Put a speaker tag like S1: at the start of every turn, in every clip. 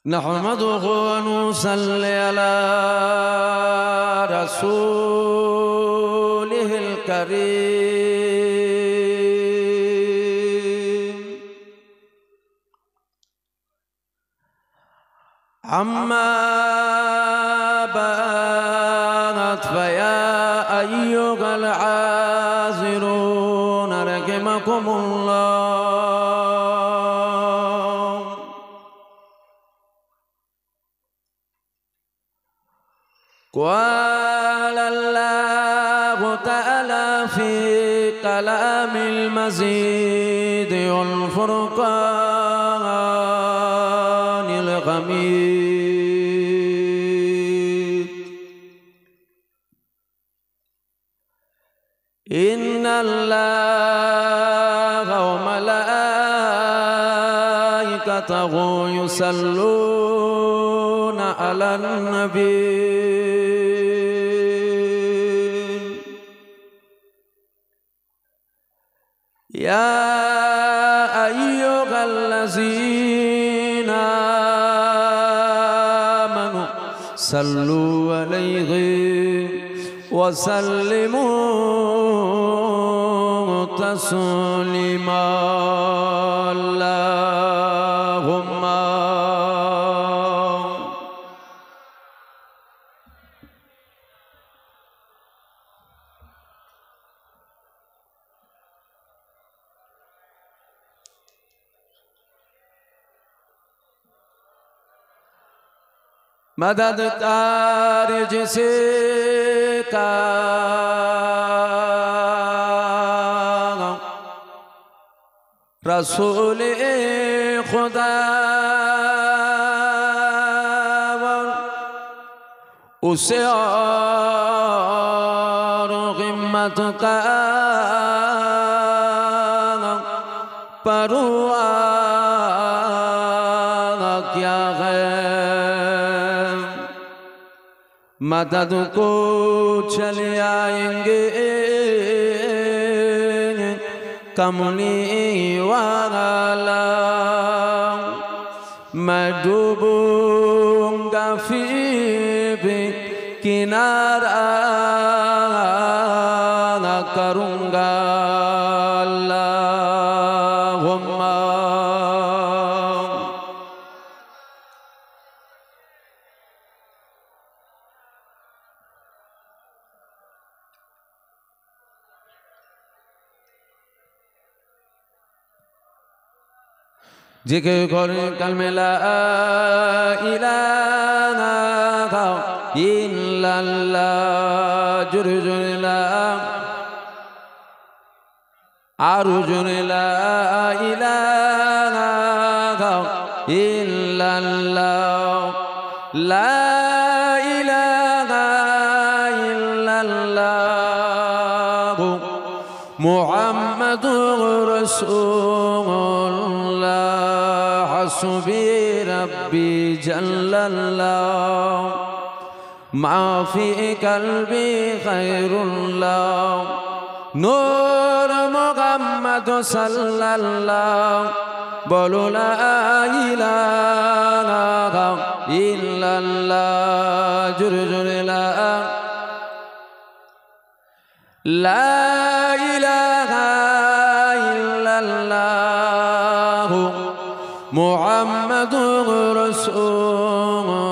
S1: نحمده ونصلي على رسوله الكريم أما بعد فيا أيها العاذرون رحمكم الله قال الله تعالى في كلام المزيد والفرقان الحميد إن الله وملائكته يصلون على النبي يا أيها الذين آمنوا صلوا عليه وسلموا تسليما اللهم मददगार जिसे का रसूल खुदा उसे और हिम्मत का परवाह क्या है मदद को चले आएंगे कमली वाला मैं डूबूंगा फिर भी किनारा न करूँगा अल्लाहुम्मा जिक्र करे कलमे ला इलाहा इल्लल्लाह जुरे जुरे ला आरु जुरे ला इलाहा इल्लल्लाह ला इलाहा इल्लल्लाह मुहम्मदुर रसूलुल्लाह हस्बी रब्बी जल्लल्लाह मा फी कल्बी खैरुल्लाह नूर मुहम्मद सल्लल्लाह बोलो ला इलाहा इल्लल्लाह जुरे जुरे ला इलाहा इल्लल्लाह मुहम्मदुर रसूलुल्लाह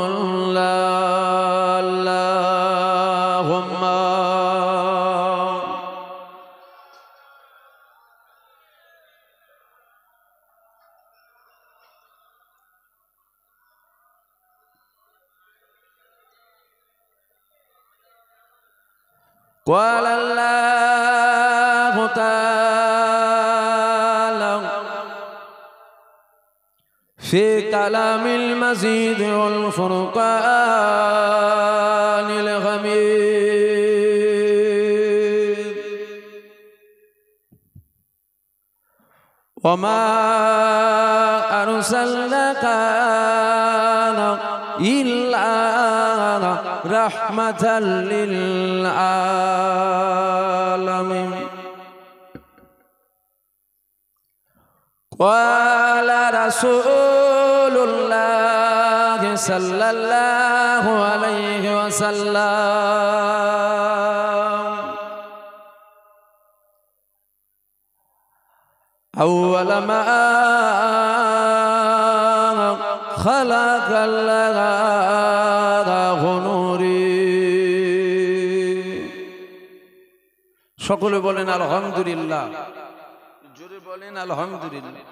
S1: अल्लाहुम्मा قال الله تعالى في كلام المزيد والفرقان الحميد وما أرسلناك إلا رحمة للعالمين قال رسول الله সাল্লাল্লাহু আলাইহি ওয়াসাল্লাম أول ما خلق الله نوري সকলে বলেন আলহামদুলিল্লাহ, জোরে বলেন আলহামদুলিল্লাহ।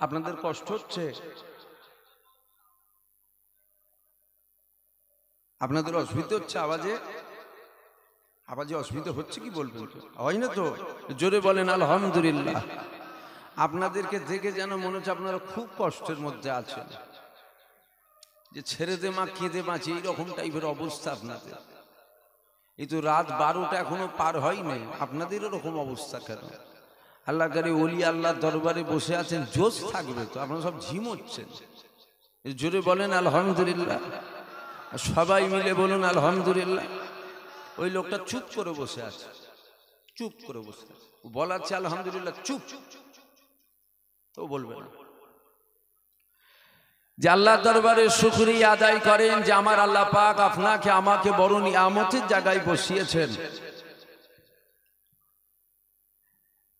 S1: আপনাদের কষ্ট হচ্ছে? আপনাদের অসুবিধা হচ্ছে? আওয়াজে অসুবিধা হচ্ছে কি বলবেন? হয় না তো? জোরে বলেন আলহামদুলিল্লাহ। আপনাদেরকে দেখে যেন মনে হচ্ছে আপনারা খুব কষ্টের মধ্যে আছেন, যে ছেড়ে দে মা কেঁদে বাঁচি, এইরকম টাইপের অবস্থা আপনাদের। এই তো রাত 12টা এখনো পার হয় নাই, আপনাদের এরকম অবস্থা কেন? আল্লাহ করে ওলি আল্লাহ দরবারে বসে আছেন, জোশ থাকবে তো, আপনারা সব ঝিমোচ্ছেন। জোরে বলেন আলহামদুলিল্লাহ, সবাই মিলে বলুন আলহামদুলিল্লাহ। ওই লোকটা চুপ করে বসে আছে, চুপ করে বসে আছে, বলাচ্ছে আলহামদুলিল্লাহ, চুপ, তো বলবে না। যে আল্লাহ দরবারে শুকরিয়া আদায় করেন যে আমার আল্লাহ পাক আপনাকে আমাকে বড় নিয়ামতের জায়গায় বসিয়েছেন।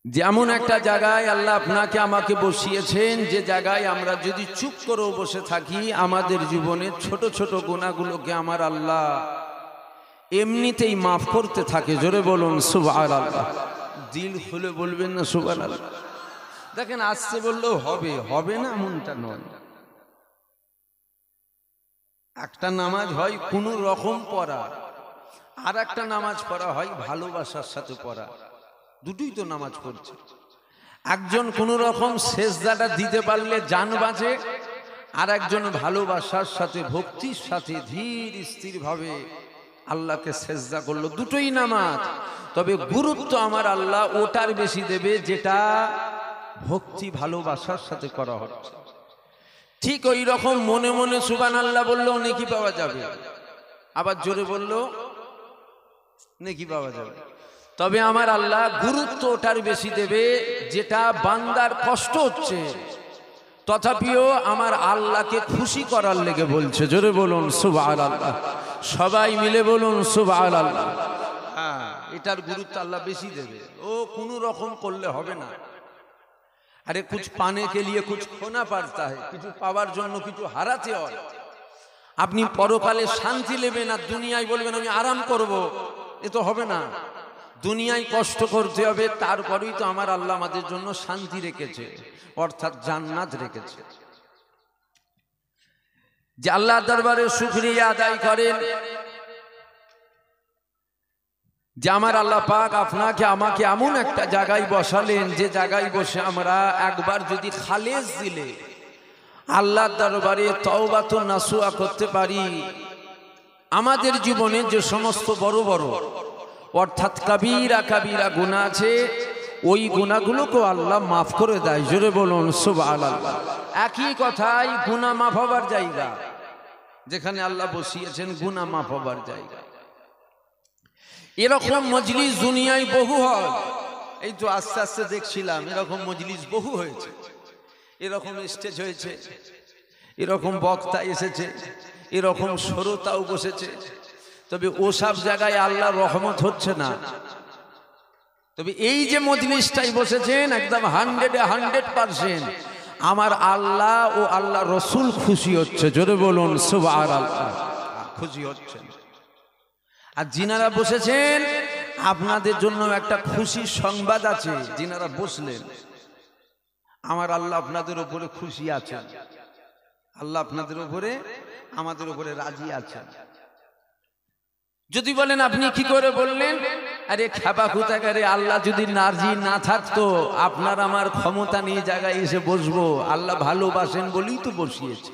S1: যেমন একটা জায়গায় আল্লাহ আপনাকে আমাকে বসিয়েছেন, যে জায়গায় আমরা যদি চুপ করেও বসে থাকি, আমাদের জীবনের ছোট ছোট গুনাহগুলোকে আমার আল্লাহ এমনিতেই মাফ করতে থাকে। জোরে বলুন সুবহানাল্লাহ। দিল খুলে বলবেন না সুবহানাল্লাহ। দেখেন আসছে বললেও হবে, হবে না এমনটা নয়। একটা নামাজ হয় কোনো রকম পড়া, আর একটা নামাজ পড়া হয় ভালোবাসার সাথে পড়া। দুটোই তো নামাজ পড়ছে। একজন কোনো রকম সেজদাটা দিতে পারলে জান বাঁচে, আর একজন ভালোবাসার সাথে ভক্তির সাথে ধীর স্থির ভাবে আল্লাহকে সেজদা করলো। দুটোই নামাজ, তবে গুরুত্ব আমার আল্লাহ ওটার বেশি দেবে যেটা ভক্তি ভালোবাসার সাথে করা হচ্ছে। ঠিক ওই রকম মনে মনে সুবহানাল্লাহ বললেও নেকি পাওয়া যাবে, আবার জোরে বললেও নেকি পাওয়া যাবে। তবে আমার আল্লাহ গুরুত্ব ওটার বেশি দেবে যেটা বান্দার কষ্ট হচ্ছে, তথাপিও আমার আল্লাহকে খুশি করার লেগে বলছে। জোরে বলুন সুবহানাল্লাহ, সবাই মিলে বলুন সুবহানাল্লাহ। হ্যাঁ, এটার গুরুত্ব আল্লাহ বেশি দেবে। ও কোনো রকম করলে হবে না। আরে কুছ পানে কে লিয়ে কুছ খোনা পড়তা है, কিছু পাওয়ার জন্য কিছু হারাতে হয়। আপনি পরকালে শান্তি নেবেন আর দুনিয়ায় বলবেন আমি আরাম করব, এ তো হবে না। দুনিয়ায় কষ্ট করতে হবে, তারপরেই তো আমার আল্লাহ আমাদের জন্য শান্তি রেখেছে, অর্থাৎ জান্নাত রেখেছে। যে আল্লাহ দরবারে শুকরিয়া আদায় করেন যে আমার আল্লাহ পাক আপনাকে আমাকে এমন একটা জায়গায় বসালেন, যে জায়গায় বসে আমরা একবার যদি খালেস দিলে আল্লাহর দরবারে তওবাত নাসুহা করতে পারি, আমাদের জীবনে যে সমস্ত বড় বড় অর্থাৎ কাবীরা কাবীরা গুনাহ আছে, ওই গুনাহগুলোকে আল্লাহ মাফ করে দেয়। জোরে বলুন সুবহানাল্লাহ। একই কথাই গুনাহ মাফ হবার জায়গা, যেখানে আল্লাহ বসিয়েছেন গুনাহ মাফ হবার জায়গা। এরকম মজলিস দুনিয়ায় বহু হয়। এই তো আস্তে আস্তে দেখছিলাম এরকম মজলিস বহু হয়েছে, এরকম স্টেজ হয়েছে, এরকম বক্তা এসেছে, এরকম শ্রোতাও বসেছে। তবে ওসব জায়গায় আল্লাহর রহমত হচ্ছে না। তবে এই যে মজলিসটাই বসেছেন একদম 100% আমার আল্লাহ ও আল্লাহ রসুল খুশি হচ্ছে। জোরে বলুন সুবহানাল্লাহ, খুশি হচ্ছেন। আর যিনারা বসেছেন আপনাদের জন্য একটা খুশি সংবাদ আছে। যিনারা বসলেন আমার আল্লাহ আপনাদের উপরে খুশি আছেন, আল্লাহ আপনাদের উপরে আমাদের উপরে রাজি আছেন। যদি বলেন আপনি কি করে বললেন, আরে খেপা কোথাকারে, আল্লাহ যদি রাজি না থাকতো আপনার আমার ক্ষমতা নিয়ে জায়গায় এসে বসবো? আল্লাহ ভালোবাসেন বলেই তো বসিয়েছে।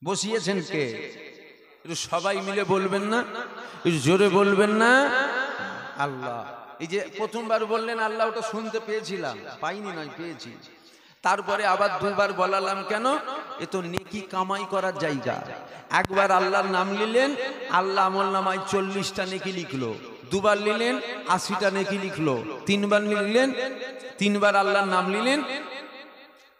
S1: বসিয়েছেন কে? একটু সবাই মিলে বলবেন না, একটু জোরে বলবেন না? আল্লাহ। এই যে প্রথমবার বললেন আল্লাহ, ওটা শুনতে পেয়েছিলাম, পাইনি নয়, পেয়েছি। তারপরে আবার দুবার বলালাম কেন? এ তো নেকি কামাই করার জায়গা। একবার আল্লাহর নাম নিলেন, আল্লাহ আমল নামায় 40টা নেকি লিখলো। দুবার নিলেন 80টা নেকি লিখলো। তিনবার নিলেন, তিনবার আল্লাহর নাম নিলেন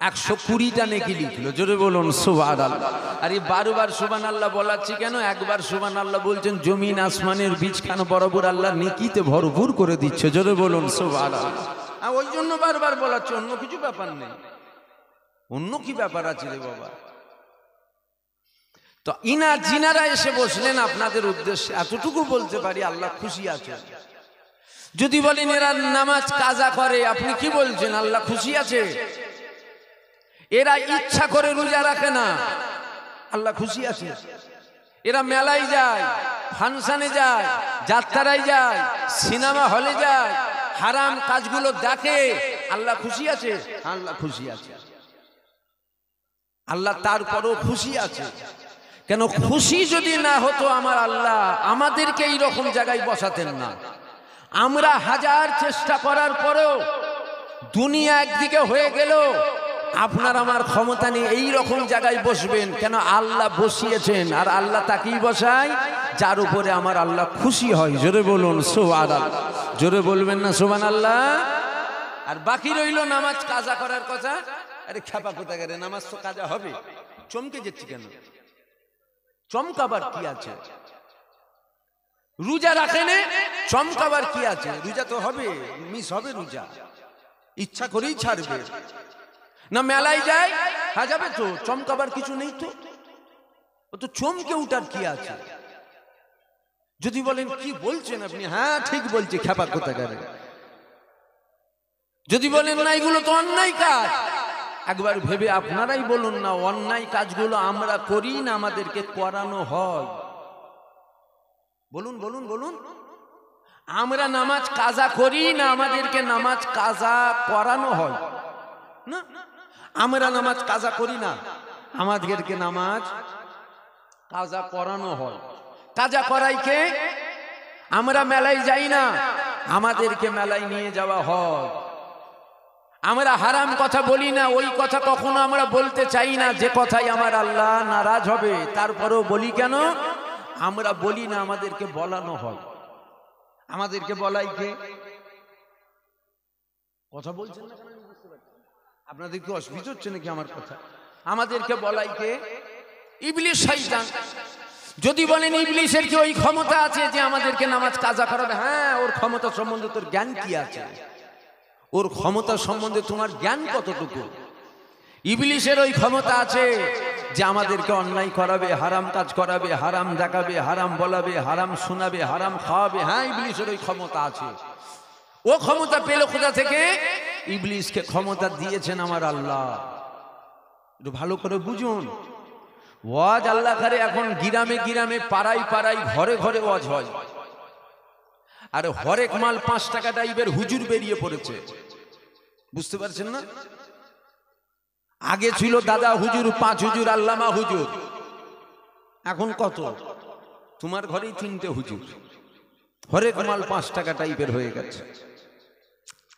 S1: 120টা নেকি লিখলো। জোরে বলুন সুবহানাল্লাহ। আরে 12 বার সুবহানাল্লাহ বলাচ্ছি কেন? একবার সুবহানাল্লাহ বলছেন জমিন আসমানের বীজখানা বরাবর আল্লাহ নেকিতে ভরপুর করে দিচ্ছে। জোরে বলুন সুবহানাল্লাহ। ওই জন্য বারবার বলাচ্ছি, অন্য কিছু ব্যাপার নেই। অন্য কি ব্যাপার আছে রে বাবা? তো জিনারা এসে বসলেন আপনাদের উদ্দেশ্যে। এতটুকু বলতে পারি আল্লাহ খুশি আছে। যদি বলেন এরা নামাজ কাজা করে, আপনি কি বলছেন? আল্লাহ খুশি আছে। এরা ইচ্ছা করে রোজা রাখে না, আল্লাহ খুশি আছে। এরা মেলায় যায়, ফাংশনে যায়, যাত্রায় যায়, সিনেমা হলে যায়, হারাম কাজগুলো দেখে, আল্লাহ খুশি আছে। আল্লাহ খুশি আছে। আল্লাহ তারপরও খুশি আছে। কেন? খুশি যদি না হতো আমার আল্লাহ আমাদেরকে এইরকম জায়গায় বসাতেন না। আমরা হাজার চেষ্টা করার পরেও দুনিয়া একদিকে হয়ে গেল, আপনার আমার ক্ষমতা নেই এইরকম জায়গায় বসবেন। কেন? আল্লাহ বসিয়েছেন, আর আল্লাহ তাকেই বসায় যার উপরে আমার আল্লাহ খুশি হয়। জোরে বলুন সুবহানাল্লাহ। জোরে বলবেন না সুবহানাল্লাহ? আর বাকি রইল নামাজ কাজা করার কথা। আরে খেপা কোথা গেলে, নামাজ তো কাজা হবে। চমকে যাচ্ছি কেন? চমকাবার কি আছে? রোজা রাখেন, চমকাবার কি আছে? রোজা তো হবে, মিস হবে রোজা, ইচ্ছা করেই ছাড়বে না। মেলায় যায়, হ্যাঁ যাবে তো, চমকাবার কিছু নেই তো। ও তো চমকে উঠার কি আছে? যদি বলেন কি বলছেন আপনি, হ্যাঁ ঠিক বলছি, খেপা কোথা গেলে। যদি বলেন না এগুলো তো অন্যায় কাজ, একবার ভেবে আপনারাই বলুন না, অন্যায় কাজগুলো আমরা করি না আমাদেরকে করানো হয়? বলুন বলুন বলুন। আমরা নামাজ কাজা করি না আমাদেরকে নামাজ কাজা করানো হয়? না, আমরা নামাজ কাজা করি না, আমাদেরকে নামাজ কাজা করানো হয়। কাজা করাই কে? আমরা মেলায় যাই না, আমাদেরকে মেলায় নিয়ে যাওয়া হয়। আমরা হারাম কথা বলি না, ওই কথা কখনো আমরা বলতে চাই না যে কথাই আমার আল্লাহ নারাজ হবে। তারপরেও বলি কেন? আমরা বলি না, আমাদেরকে বলানো হয়। আমাদেরকে বলাই কে? কথা বলছেন না কেন? বুঝতে পারছি আপনাদের কি অসুবিধা হচ্ছে নাকি আমার কথা? আমাদেরকে বলাই কে? ইবলিস, শয়তান। যদি বলেন ইবলিসের কি ওই ক্ষমতা আছে যে আমাদেরকে নামাজ কাজা করাবে? হ্যাঁ, ওর ক্ষমতা সম্বন্ধে তোর জ্ঞান কি আছে? ওর ক্ষমতা সম্বন্ধে তোমার জ্ঞান কতটুকু? ইবলিসের ওই ক্ষমতা আছে যে আমাদেরকে অন্যায় করাবে, হারাম কাজ করাবে, হারাম দেখাবে, হারাম বলাবে, হারাম শোনাবে, হারাম খাওয়াবে। হ্যাঁ, ইবলিসের ওই ক্ষমতা আছে। ও ক্ষমতা পেল কোথা থেকে? ইবলিসকে ক্ষমতা দিয়েছেন আমার আল্লাহ। একটু ভালো করে বুঝুন। ওয়াজ আল্লাহ করে এখন গ্রামে গ্রামে, পাড়ায় পাড়ায়, ঘরে ঘরে ওয়াজ হয়। আর হরেক মাল 5 টাকা টাইপের হুজুর বেরিয়ে পড়েছে। বুঝতে পারছেন না? আগে ছিল দাদা হুজুর, 5 হুজুর, আল্লামা হুজুর। এখন কত? তোমার ঘরেই 3টে হুজুর। হরেক মাল 5 টাকা টাইপের হয়ে গেছে।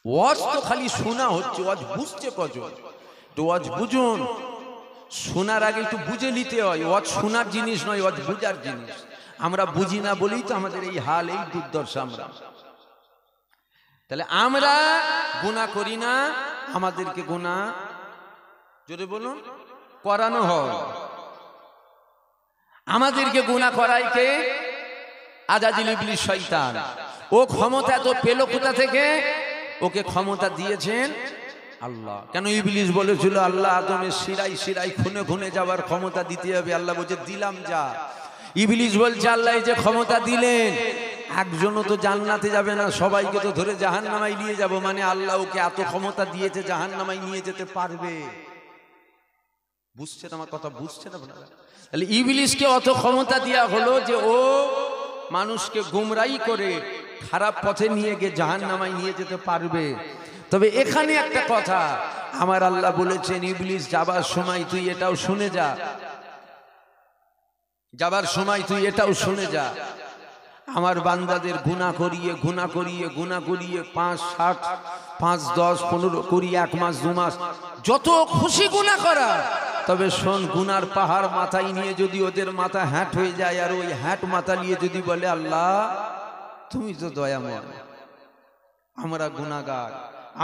S1: ওয়াজ তো খালি শোনা হচ্ছে, ওয়াজ বুঝছে কজন? তো ওয়াজ বুঝুন। শোনার আগে একটু বুঝে নিতে হয়। ওয়াজ শোনার জিনিস নয়, ওয়াজ বুঝার জিনিস। আমরা বুঝি না বলেই তো আমাদের এই হাল, এই দুর্দশা। আমরা তাহলে আমরা গুনাহ করি না, আমাদেরকে গুনাহ, জোরে বলুন, করানো হয়। আমাদেরকে গুনাহ করাই কে? আজাজিল ইবলিস, শয়তান। ও ক্ষমতা তো পেল কোথা থেকে? ওকে ক্ষমতা দিয়েছেন আল্লাহ। কেন? ইবলিস বলেছিল আল্লাহ আদমের শিরায় শিরায় খুনে খুনে যাওয়ার ক্ষমতা দিতে হবে। আল্লাহ বলছে দিলাম যা। ইবলিস বলছে আল্লাহ এই যে ক্ষমতা দিলেন, একজনও তো জান্নাতে যাবে না, সবাইকে তো ধরে জাহান্নামায় নিয়ে যাব। মানে আল্লাহ ওকে এত ক্ষমতা দিয়েছে, জাহান্নামায় নিয়ে যেতে পারবে। বুঝছেন আমার কথা? বুঝছেন আপনারা? তাহলে ইবলিসকে অত ক্ষমতা দেওয়া হলো যে ও মানুষকে গুমরাহি করে খারাপ পথে নিয়ে গিয়ে জাহান্নামায় নিয়ে যেতে পারবে। তবে এখানে একটা কথা আমার আল্লাহ বলেছেন, ইবলিস যাবার সময় তুই এটাও শুনে যা, যাবার সময় তুই এটাও শুনে যা, আমার বান্দাদের গুনাহ করিয়ে গুনাহ করিয়ে গুনাহ করিয়ে 5, 7, 5, 10, 15, 20, 1 মাস 2 মাস যত খুশি গুনাহ করা। তবে শোন, গুনার পাহাড় মাথায় নিয়ে যদি ওদের মাথা হ্যাট হয়ে যায়, আর ওই হ্যাট মাথা নিয়ে যদি বলে আল্লাহ তুমি তো দয়াময়, আমরা গুনাহগার,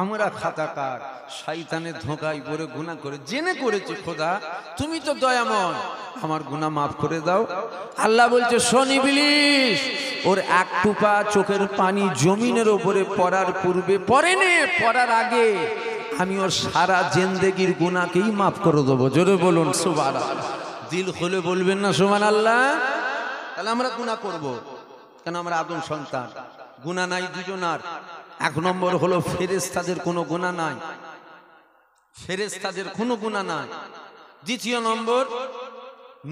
S1: আমরা খাতাকার, শয়তানের ধোঁকায় পড়ে গুনাহ করে জেনে করেছি, খোদা তুমি তো দয়াময়, আমার গুনাহ মাফ করে দাও। আল্লাহ বলছে, শোন ইবলিস, ওর এক টুপা চোখের পানি জমিনের উপরে পড়ার পূর্বে পড়েনি, পড়ার আগে আমি ওর সারা জিন্দেগির গুনাহকেই মাফ করে দেবো। জোরে বলুন সুবহানাল্লাহ। দিল খুলে বলবেন না সুবহানাল্লাহ? তাহলে আমরা গুনাহ করব কেন? আমরা আদম সন্তান। গুনাহ নাই দুজনার। এক নম্বর হলো ফেরেশতাদের কোনো গুনাহ নাই, ফেরেশতাদের কোনো গুনাহ নাই। দ্বিতীয় নম্বর,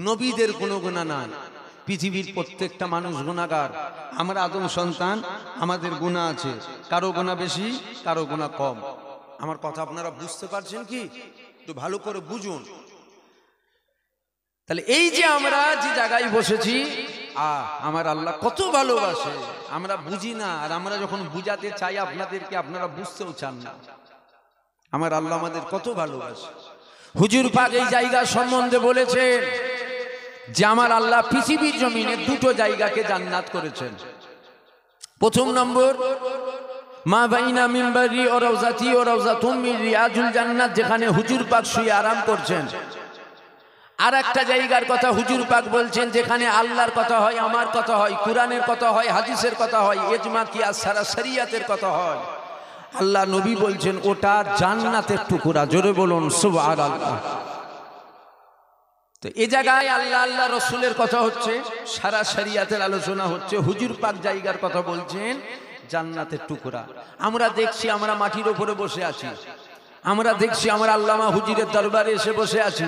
S1: নবীদের কোনো গুনাহ নাই। পৃথিবীর প্রত্যেকটা মানুষ গুনাহগার। আমরা আদম সন্তান, আমাদের গুনাহ আছে, কারো গুনাহ বেশি, কারো গুনাহ কম। আমার কথা আপনারা বুঝতে পারছেন কি? একটু ভালো করে বুঝুন। তাহলে এই যে আমরা যে জায়গায় বসেছি, আমার আল্লাহ কত ভালোবাসে, আমরা বুঝি না। আর আমরা যখন বুঝাতে চাই আপনাদেরকে, আপনারা বুঝতেও চান না। আমার আল্লাহ আমাদের কত ভালোবাসে। হুজুর পাক এই জায়গা সম্বন্ধে বলেছেন যে আমার আল্লাহ পৃথিবীর জমিনে দুটো জায়গাকে জান্নাত করেছেন। প্রথম নম্বর, মা বাইনা মিম্বারি ও রওজাতি ও রওজাতুম মিন রিয়াজুল জান্নাত, যেখানে হুজুর পাক শুয়ে আরাম করছেন। আর একটা জায়গার কথা হুজুর পাক বলছেন, যেখানে আল্লাহর কথা হয়, আমার কথা হয়, কুরআনের কথা হয়, হাদিসের কথা হয়, ইজমা কিয়াস সারা শরিয়াতের কথা হয়। আল্লাহ নবী বলছেন ওটা জান্নাতের টুকরা। জোরে বলুন সুবহানাল্লাহ। তো এই জায়গায় আল্লাহ আল্লাহ রসুলের কথা হচ্ছে, সারা শরিয়াতের আলোচনা হচ্ছে। হুজুর পাক জায়গার কথা বলছেন জান্নাতের টুকরা। আমরা দেখছি আমরা মাটির উপরে বসে আছি, আমরা দেখছি আমরা আল্লামা হুজুরের দরবারে এসে বসে আছি,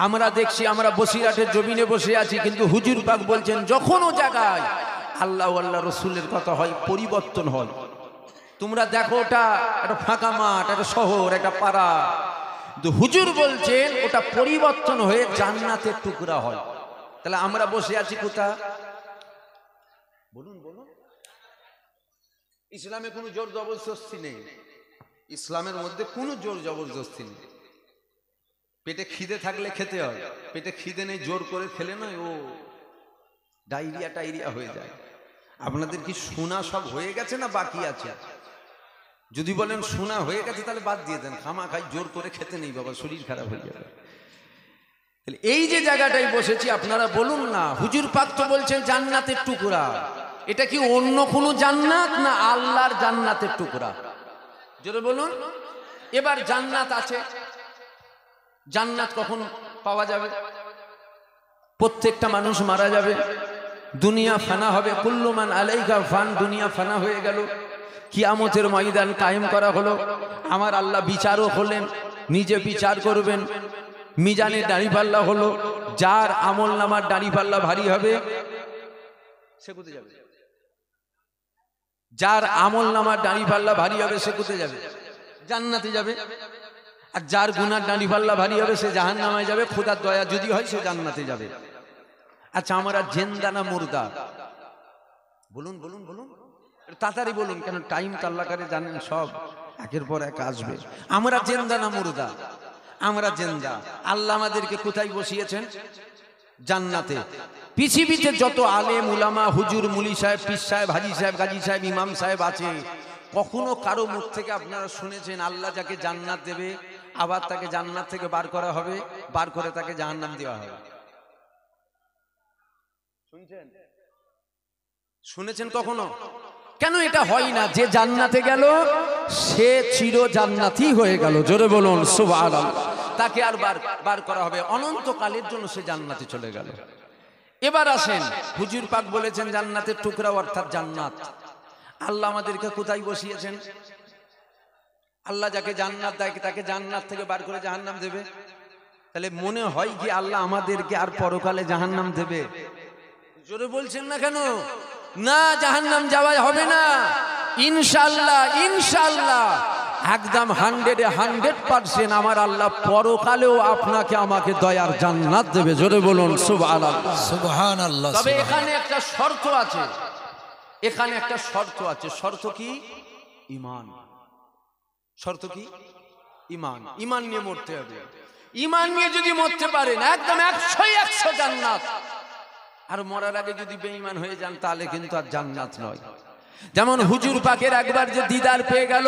S1: আমরা দেখছি আমরা বসিরহাটের জমিনে বসে আছি। কিন্তু হুজুর পাক বলছেন যখন ও জায়গায় আল্লাহ আল্লাহ রসুলের কথা হয়, পরিবর্তন হয়। তোমরা দেখো ওটা একটা ফাঁকা মাঠ, একটা শহর, একটা পাড়া, কিন্তু হুজুর বলছেন ওটা পরিবর্তন হয়ে জান্নাতের টুকরা হয়। তাহলে আমরা বসে আছি কোথা? বলুন বলুন। ইসলামে কোনো জোর জবরদস্তি নেই, ইসলামের মধ্যে কোনো জোর জবরদস্তি নেই। পেটে খিদে থাকলে খেতে হয়, পেটে খিদে নেই জোর করে খেলে নয়, ও ডায়রিয়া টাইরিয়া হয়ে যায়। আপনাদের কি শোনা সব হয়ে গেছে না বাকি আছে? যদি বলেন শোনা হয়ে গেছে তাহলে বাদ দিয়ে দেন, খামা খাই জোর করে খেতে নেই বাবা, শরীর খারাপ হয়ে যাবে। এই যে জায়গাটায় বসেছি আপনারা বলুন না, হুজুর পাক তো বলছেন জান্নাতের টুকরা। এটা কি অন্য কোনো জান্নাত না আল্লাহর জান্নাতের টুকরা? জোরে বলুন। এবার জান্নাত আছে, জান্নাত কখন পাওয়া যাবে? প্রত্যেকটা মানুষ মারা যাবে, দুনিয়া ফানা হবে। কুল্লু মান আলাইহা ফান, দুনিয়া ফানা হয়ে গেল। কিয়ামতের ময়দান কায়েম করা হলো। আমার আল্লাহ বিচারক হলেন, নিজে বিচার করবেন। মিজানের দাঁড়িপাল্লা হলো, যার আমল নামার দাঁড়িপাল্লা ভারী হবে সে কোথায় যাবে? যার আমল নামার দাঁড়িপাল্লা ভারী হবে সে কোথায় যাবে? জান্নাতে যাবে। আর যার গুনার দাঁড়িপাল্লা ভারী হবে সে জাহান্নামে যাবে। খোদার দয়া যদি হয় সে জান্নাতে যাবে। আচ্ছা, আমরা জিন্দা না মুর্দা? বলুন বলুন বলুন, তাড়াতাড়ি বলুন, কেন টাইম তো আল্লাহ করে জানেন, সব একের পর এক আসবে। আমরা জিন্দা না মুর্দা? আমরা জিন্দা। আল্লাহ আমাদেরকে কোথায় বসিয়েছেন? জান্নাতে। পৃথিবীতে যত আলেম উলামা, হুজুর, মুলি সাহেব, পীর সাহেব, হাজি সাহেব, গাজী সাহেব, ইমাম সাহেব আছে, কখনো কারো মুখ থেকে আপনারা শুনেছেন আল্লাহ যাকে জান্নাত দেবে আবার তাকে জান্নাত থেকে বার করা হবে, বার করে তাকে জাহান্নাম দেওয়া হবে? শুনছেন? শুনেছেন কখনো? কেন এটা হয় না? যে জান্নাতে গেল সে চির জান্নাতি হয়ে গেল। জোরে বলুন সুবহানাল্লাহ। তাকে আর বার করা হবে, অনন্তকালের জন্য সে জান্নাতে চলে গেল। এবার আসেন, হুজুর পাক বলেছেন জান্নাতের টুকরা অর্থাৎ জান্নাত। আল্লাহ আমাদেরকে কোথায় বসিয়েছেন? আল্লাহ যাকে জান্নাত দেয় তাকে জান্নাত থেকে বার করে জাহান্নাম দেবে। তাহলে মনে হয় কি আল্লাহ আমাদেরকে আর পরকালে জাহান্নাম দেবে? জোরে বলছেন না কেন? না, জাহান্নাম যাওয়া হবে না ইনশাআল্লাহ। ইনশাআল্লাহ একদম 100% আমার আল্লাহ পরকালেও আপনাকে আমাকে দয়ার জান্নাত দেবে। জোরে বলুন সুবহানাল্লাহ সুবহানাল্লাহ। তবে এখানে একটা শর্ত আছে, এখানে একটা শর্ত আছে। শর্ত কি? ঈমান। শর্ত কি? ঈমান। ঈমান নিয়ে মরতে হবে। ঈমান নিয়ে যদি মরতে পারেন একদম 100% জান্নাত। আর মরার আগে যদি বেঈমান হয়ে যান তাহলে কিন্তু আর জান্নাত নয়। যেমন হুজুর পাকের একবার যে দিদার পেয়ে গেল,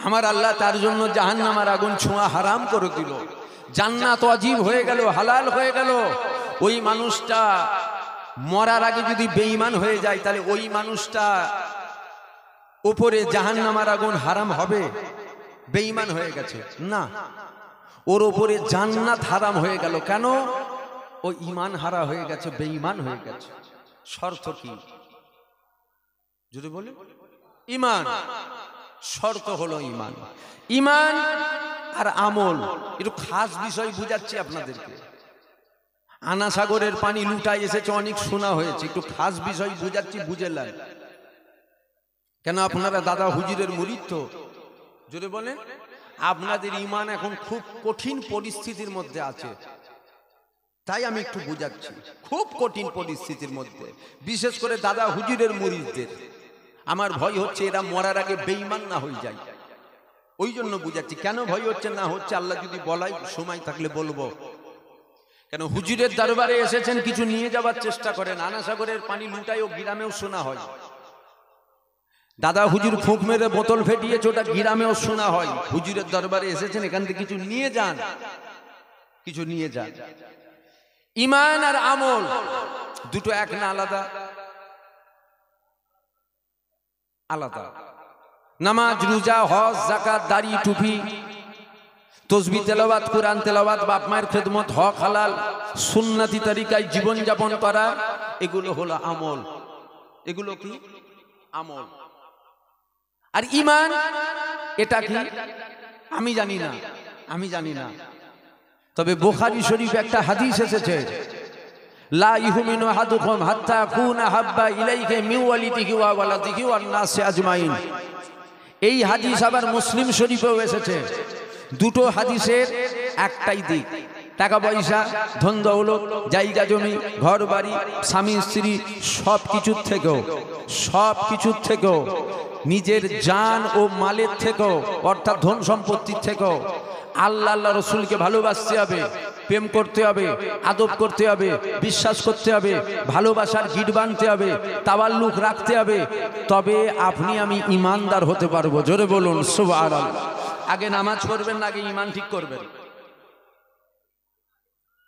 S1: আমার আল্লাহ তার জন্য জাহান্নামের আগুন ছোঁয়া হারাম করে দিল। জান্নাত ওয়াজিব হয়ে গেল, হালাল হয়ে গেল, ওই মানুষটা মরার আগে যদি বেঈমান হয়ে যায় তাহলে ওই মানুষটা উপরে জাহান্নামের আগুন হারাম হবে? বেঈমান হয়ে গেছে না, ওর উপরে জান্নাত হারাম হয়ে গেল। কেন? ও ঈমান হারা হয়ে গেছে, বেঈমান হয়ে গেছে। শর্ত কি যদি বলি? ঈমান। শর্ত হলো ঈমান। ঈমান আর আমল একটু খাস বিষয় বুঝাচ্ছি আপনাদেরকে। আনা সাগরের পানি লুটাই এসেছে, অনেক শোনা হয়েছে, একটু খাস বিষয় বুঝাচ্ছি, বুঝে নেন। কেন আপনারা দাদা হুজুরের মুরিদ তো, যদি বলেন আপনাদের ঈমান এখন খুব কঠিন পরিস্থিতির মধ্যে আছে, তাই আমি একটু বুঝাচ্ছি। খুব কঠিন পরিস্থিতির মধ্যে, বিশেষ করে দাদা হুজুরের মুরিদদের আমার ভয় হচ্ছে এরা মরার আগে বেঈমান না হয়ে যায়, ওই জন্য বুঝাচ্ছি। কেন ভয় হচ্ছে না হচ্ছে আল্লাহ যদি বলাই, সময় থাকলে বলবো। কেন হুজুরের দরবারে এসেছেন, কিছু নিয়ে যাওয়ার চেষ্টা করেন, আনা সাগরের পানি লুটাই ও গ্রামেও শোনা হয়। দাদা হুজুর ফুঁক মেরে বোতল ফেটিয়েছে, ওটা গ্রামেও শোনা হয়। হুজুরের দরবারে এসেছেন, এখান থেকে কিছু নিয়ে যান, কিছু নিয়ে যান। ঈমান আর আমল দুটো এক না আলাদা? আলাদা। নামাজ, রোজা, হজ, যাকাত, দাড়ি, টুপি, তসবিহ তেলাওয়াত, কোরআন তেলাওয়াত, বাপ মায়ের খেদমত, হক হালাল, সুন্নতি তরিকায় জীবন যাপন করা, এগুলো হলো আমল। এগুলো কি? আমল। আর ঈমান এটা কি? আমি জানি না, আমি জানি না। তবে বুখারী শরীফে একটা হাদিস এসেছে, লা ইউমিনু আহাদুকুম হাত্তা আকুনা হাব্বা ইলাইহি মিন ওয়ালিদিহি ওয়া ওয়ালাদিহি ওয়ান নাসি আজমাইন। এই হাদিস আবার মুসলিম শরীফেও এসেছে। দুটো হাদিসের একটাই দিক, টাকা পয়সা, ধন দৌলত, জায়গা জমি, ঘর বাড়ি, স্বামী স্ত্রী, সব কিছুর থেকেও নিজের জান ও মালের থেকেও, অর্থাৎ ধন সম্পত্তির থেকেও আল্লাহ আল্লাহ রসুলকে ভালোবাসতে হবে, প্রেম করতে হবে, আদব করতে হবে, বিশ্বাস করতে হবে, ভালোবাসার গিট বাঁধতে হবে, তাওয়াল্লুক রাখতে হবে, তবে আপনি আমি ঈমানদার হতে পারবো। জোরে বলুন সুবহানাল্লাহ। আগে নামাজ পড়বেন না আগে ঈমান ঠিক করবেন?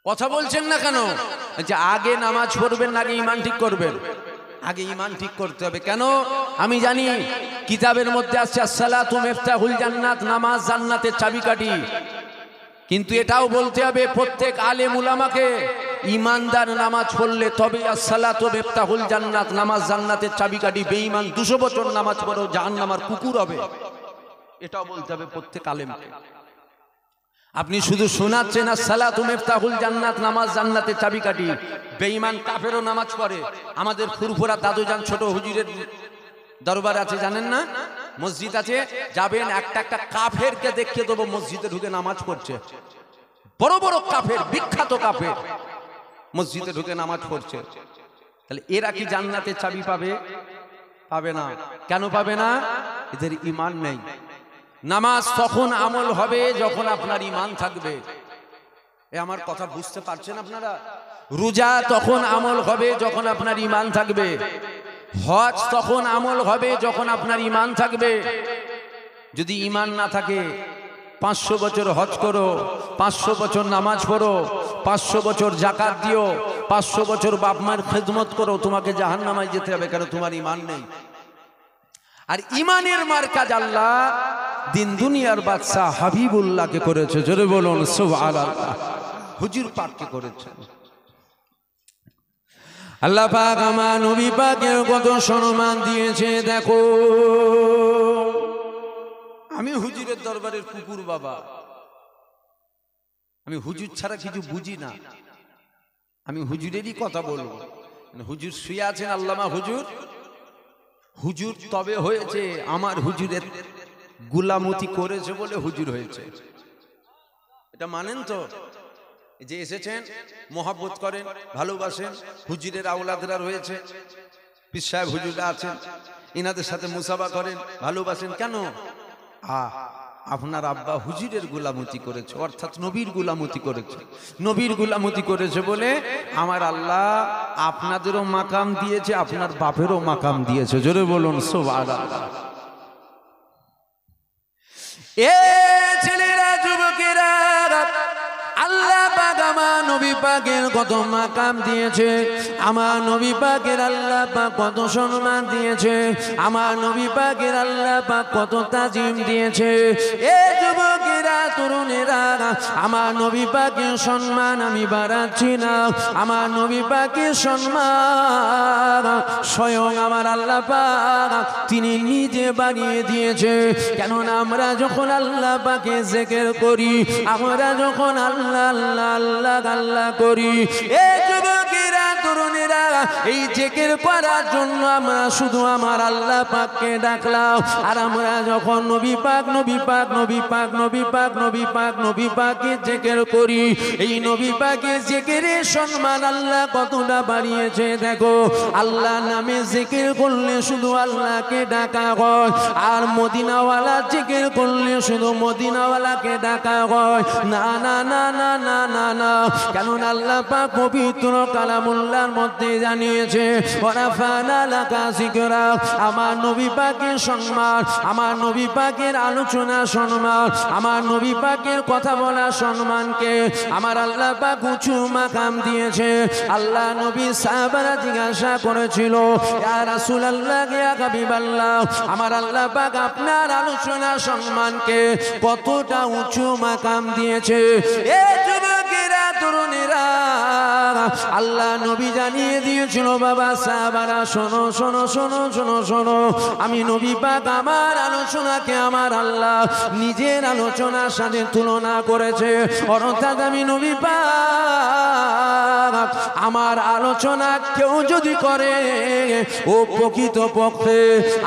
S1: কথা বলছেন না কেন? যে আগে নামাজ পড়বেন না আগে ঈমান ঠিক করবেন? আগে ঈমান ঠিক করতে হবে। কেন? আমি জানি কিতাবের মধ্যে আছে আসসালাতু মিফতাহুল জান্নাত, নামাজ জান্নাতের চাবিকাঠি। কিন্তু এটাও বলতে হবে প্রত্যেক আলেম উলামাকে, ঈমানদার নামাজ পড়লে তবে আসসালাতু মিফতাহুল জান্নাত, নামাজ জান্নাতের চাবিকাঠি। বেঈমান 200 বছর নামাজ পড়েও জাহান্নামের কুকুর হবে, এটাও বলতে হবে প্রত্যেক আলেমকে। আপনি শুধু শোনাচ্ছেন আসসালাতু মিফতাহুল জান্নাত, নামাজ জান্নাতের চাবিকাঠি। বেঈমান কাফেরও নামাজ পড়ে। আমাদের ফুরফুরা দাদুজান ছোট হুজুরের দরবার আছে, জানেন না? মসজিদ আছে, যাবেন, একটা একটা কাফেরকে দেখিয়ে দেবো মসজিদে ঢুকে নামাজ পড়ছে। বড় বড় কাফের, বিখ্যাত কাফের মসজিদে ঢুকে নামাজ পড়ছে। তাহলে এরা কি জান্নাতের চাবি পাবে? পাবে না। কেন পাবে না? এদের ঈমান নেই। নামাজ তখন আমল হবে যখন আপনার ঈমান থাকবে। এ আমার কথা বুঝতে পারছেন আপনারা? রোজা তখন আমল হবে যখন আপনার ঈমান থাকবে। হজ তখন আমল হবে যখন আপনার ঈমান থাকবে। যদি ঈমান না থাকে 500 বছর হজ করো, 500 বছর নামাজ পড়ো, 500 বছর যাকাত দিও, 500 বছর বাপ মায়ের খেদমত করো, তোমাকে জাহান্নামায় যেতে হবে। কেন? তোমার ঈমান নেই। আর ঈমানের মার্কাজ আল্লাহ দিন দুনিয়ার বাদশা হাবিবুল্লাহকে করেছে। জোরে বলুন সুবহানাল্লাহ। হুজুর পাককে করেছে। আল্লাহ পাক আমার নবী পাকের কত সম্মান দিয়েছে দেখো। আমি হুজুরের দরবারের কুকুর বাবা, আমি হুজুর ছাড়া কিছু বুঝি না, আমি হুজুরেরই কথা বলবো। হুজুর শুয়ে আছেন, আল্লামা হুজুর। হুজুর তবে হয়েছে আমার হুজুরের গুলামতি করেছে বলে হুজুর হয়েছে, এটা মানেন তো? যে এসেছেন, মহব্বত করেন, ভালোবাসেন, হুজুরের আওলাদরা রয়েছে, পীর সাহেব হুজুররা আছেন, ইনাদের সাথে মুসাফা করেন, ভালোবাসেন। কেন? আপনার আব্বা হুজুরের গুলামতি করেছে, অর্থাৎ নবীর গুলামতি করেছে। নবীর গুলামতি করেছে বলে আমার আল্লাহ আপনাদেরও মাকাম দিয়েছে, আপনার বাপেরও মাকাম দিয়েছে। জোরে বলুন সুবহানাল্লাহ। এ ছেলেরা, যুবকেরা, নবী পাকের কত মাকাম দিয়েছে, আমার নবী পাকের আল্লাহ পাক কত সম্মান দিয়েছে, আমার নবী পাকের আল্লাহ পাক কত তাজিম দিয়েছে। এ যুবকেরা, তরুণেরা, আমার নবী পাকের সম্মান আমি বাড়াচ্ছি না, আমার নবী পাকের সম্মান স্বয়ং আমার আল্লাহ পাক তিনি নিজে বাড়িয়ে দিয়েছে। কেননা আমরা যখন আল্লাহ পাকে জিকির করি, আমরা যখন আল্লাহ আল্লাহ আল্লাহ আল্লাহ করি, এ যুবকেরা, তরুণেরা, এই জিকির করার জন্য আমরা শুধু আমার আল্লাহ পাককে ডাকলাম। আর আমরা যখন নবী পাক নবী পাক নবী পাক নবী পাক নবী পাক নবী পাকের জিকির করি, এই নবী পাকের জিকিরের সম্মান আল্লাহ কতটা বাড়িয়েছে দেখো। আল্লাহ নামে জিকির করলে শুধু আল্লাহকে ডাকা হয়, আর মদিনাওয়ালা জিকির করলে শুধু মদিনাওয়ালাকে ডাকা হয়। না না না না না না না, কেননা আল্লাহ পাক পবিত্র কালামুল্লাহর মধ্যে জানিয়েছে, ওয়ারাফানা লাকা যিকরা, আমার নবী পাকের সম্মান, আমার নবী পাকের আলোচনা সম্মান, আমার নবী পাকের কথা বলা সম্মানকে আমার আল্লাহ পাক উঁচু মাকাম দিয়েছে। আল্লাহ নবী সাহাবারা জিজ্ঞাসা করেছিল, ইয়া রাসূলুল্লাহ, ইয়া হাবিবাল্লাহ, আমার আল্লাহ পাক আপনার আলোচনা সম্মানকে কতটা উঁচু মাকাম দিয়েছে। এ যুবকেরা, তরুণেরা, আল্লাহ নবী জানিয়ে দিয়েছিল, বাবা সাহাবারা শোনো শোনো শোনো শোনো শোনো, আমি নবী পাক আমার আলোচনাকে আমার আল্লাহ নিজের আলোচনার সাথে তুলনা করেছে। অর্থাৎ আমি নবী পাক আমার আলোচনা কেউ যদি করে, ও প্রকৃত পক্ষে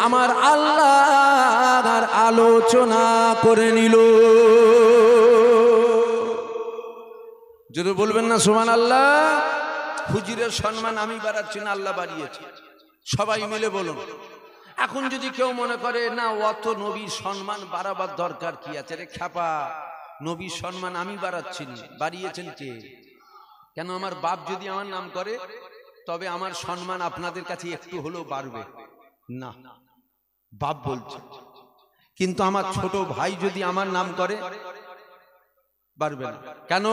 S1: আমার আল্লাহর আলোচনা করে নিল। যদি বলবেন না সুবহানাল্লাহ। হুজুরের সম্মান আমি বাড়াচ্ছি না, আল্লাহ বাড়িয়েছে। সবাই মিলে বলুন। এখন যদি কেউ মনে করে না, অত নবীর সম্মান বাড়াবার দরকার কি আছে রে খ্যাপা, নবীর সম্মান আমি বাড়াচ্ছি না, বাড়িয়েছেন কে? কেন আমার বাপ যদি আমার নাম করে তবে আমার সম্মান আপনাদের কাছে একটু হলেও বাড়বে না, বাপ বলছে। কিন্তু আমার ছোট ভাই যদি আমার নাম করে বাড়বে না। কেন?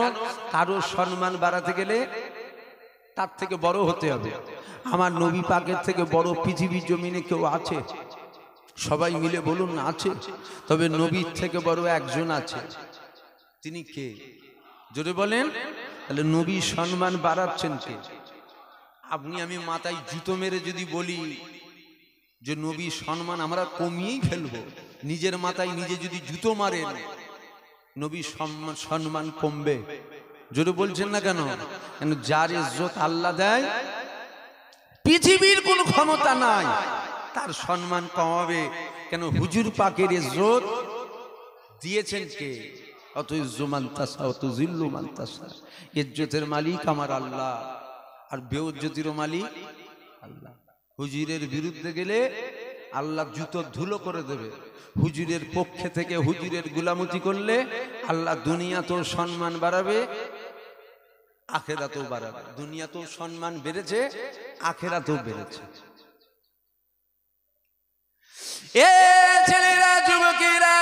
S1: কারো সম্মান বাড়াতে গেলে তার থেকে বড় হতে হবে। আমার নবী পাকের থেকে বড় পৃথিবীর জমিনে কেউ আছে? সবাই মিলে বলুন না, আছে। তবে নবীর থেকে বড় একজন আছে। তিনি কে? জোরে বলেন। তাহলে নবীর সম্মান বাড়াচ্ছেন কে? আপনি আমি মাথায় জুতো মেরে যদি বলি যে নবীর সম্মান আমরা কমিয়েই ফেলবো, নিজের মাথায় নিজে যদি জুতো মারেন, নবীর সম্মান কমবে? জোরে বলছেন না কেন? কেন? যার ইজ্জত আল্লাহ দেয়, পৃথিবীর কোন ক্ষমতা নাই তার সম্মান কমাবে। কেন? হুজুর পাকের ইজ্জত দিয়েছেন কে? অত ইজ্জু মান তাসা অত জিল্লু মান তাসা। ইজ্জতের মালিক আমার আল্লাহ, আর বেইজ্জতিরও মালিক আল্লাহ। হুজুরের বিরুদ্ধে গেলে আল্লাহ জুতো ধুলো করে দেবে। হুজুরের পক্ষে থেকে হুজুরের গোলামতি করলে আল্লাহ দুনিয়াতেও সম্মান বাড়াবে, আখিরাতেও বাড়াবে। দুনিয়াতেও সম্মান বেড়েছে, আখিরাতেও বেড়েছে। এ ছেলেরা, যুবকেরা,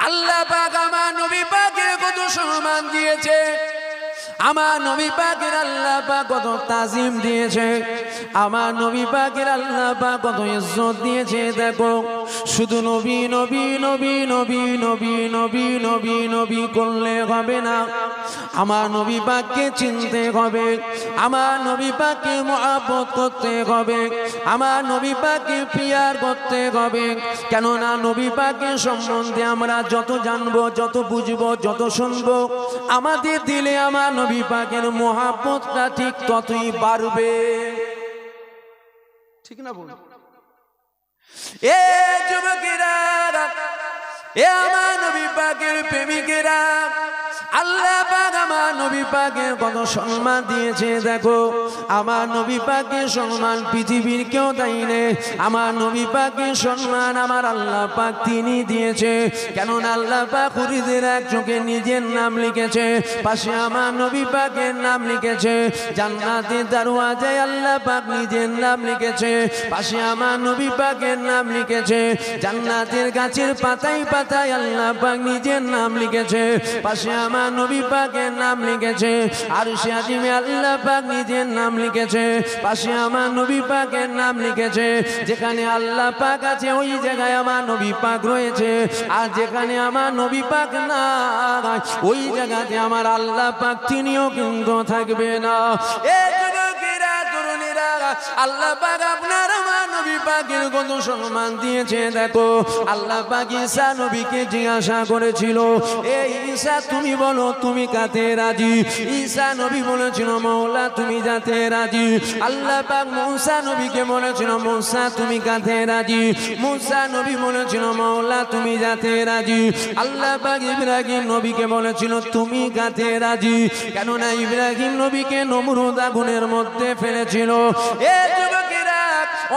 S1: আল্লাহ পাক আমার নবী পাকের কত সম্মান দিয়েছে, আমার নবী পাকের আল্লাহ পাক কত তাজিম দিয়েছে, আমার নবী পাকের আল্লাহ পাক কত ইজ্জত দিয়েছে। দেখো, শুধু নবী নবী নবী নবী নবী নবী নবী নবী করলে হবে না, আমার নবী পাককে চিনতে হবে, আমার নবী পাককে মহব্বত করতে হবে, আমার নবী পাককে পিয়ার করতে হবে। কেননা নবী পাকের সম্বন্ধে আমরা যত জানবো, যত বুঝবো, যত শুনবো, আমাদের দিলে আমার নবী পাকের মহব্বতটা ঠিক ততই বাড়বে। ঠিক না বল? এ যুবকেরা, এ আমার নবী পাকের প্রেমিকেরা, আল্লাহ পাক আমার নবী পাকের কত সম্মান দিয়েছে। দেখো, আমার নবী পাকের সম্মান পৃথিবীর কেউ দেয়নি, আমার নবী পাকের সম্মান আমার আল্লাহ পাক তিনি দিয়েছে। কেননা আল্লাহ পাক খুরিদের এক চোখে নিজের নাম লিখেছে, পাশে আমার নবী পাকের নাম লিখেছে। জান্নাতের দরওয়াজায় আল্লাহ পাক নিজের নাম লিখেছে, পাশে আমার নবী পাকের নাম লিখেছে। জান্নাতের গাছের পাতায় পাতায় আল্লাহ পাক নিজের নাম লিখেছে, পাশে আমার নবী পাকের নাম লিখেছে, আরশে আজিমে আল্লাহ পাক নিজের নাম লিখেছে, পাশে আমার নবী পাকের নাম লিখেছে। যেখানে আল্লাহ পাক আছে ওই জায়গায় আমার নবী পাক রয়েছে, আর যেখানে আমার নবী পাক না ওই জায়গাতে আমার আল্লাহ পাক তিনিও কিন্তু থাকবে না। এই যুবকেরা তরুণীরা, আল্লাহ পাক আপনার আমার নবী পাকের কত সম্মান দিয়েছে। দেখো আল্লাহ পাক ঈসা নবীকে জিজ্ঞাসা করেছিল, এই ঈসা তুমি বলো তুমি কাতে রাজি? ঈসা নবী বলেছিল মওলা তুমি যাতে রাজি। আল্লাহ পাক মূসা নবীকে বলেছিল মূসা তুমি কাতে রাজি? মূসা নবী বলেছিল মওলা তুমি যাতে রাজি। আল্লাহ পাক ইব্রাহিম নবীকে বলেছিল তুমি কাতে রাজি, কেননা ইব্রাহিম নবীকে নমরুদ আগুনের মধ্যে ফেলেছিল। এ যুবকেরা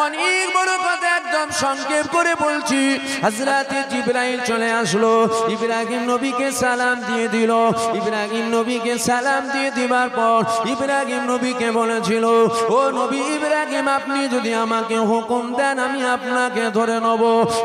S1: অনেক বড় কথা একদম সংক্ষেপ করে বলছি। হযরত জিবরাইল চলে আসলো, ইব্রাহিম নবীকে সালাম দিয়ে দিল। ইব্রাহিম নবীকে সালাম দিয়ে দিবার পর ইব্রাহিম নবীকে বলেছিল, ও নবী ইব্রাহিম আপনি যদি আমাকে হুকুম দেন আমি আপনাকে ধরে নেব।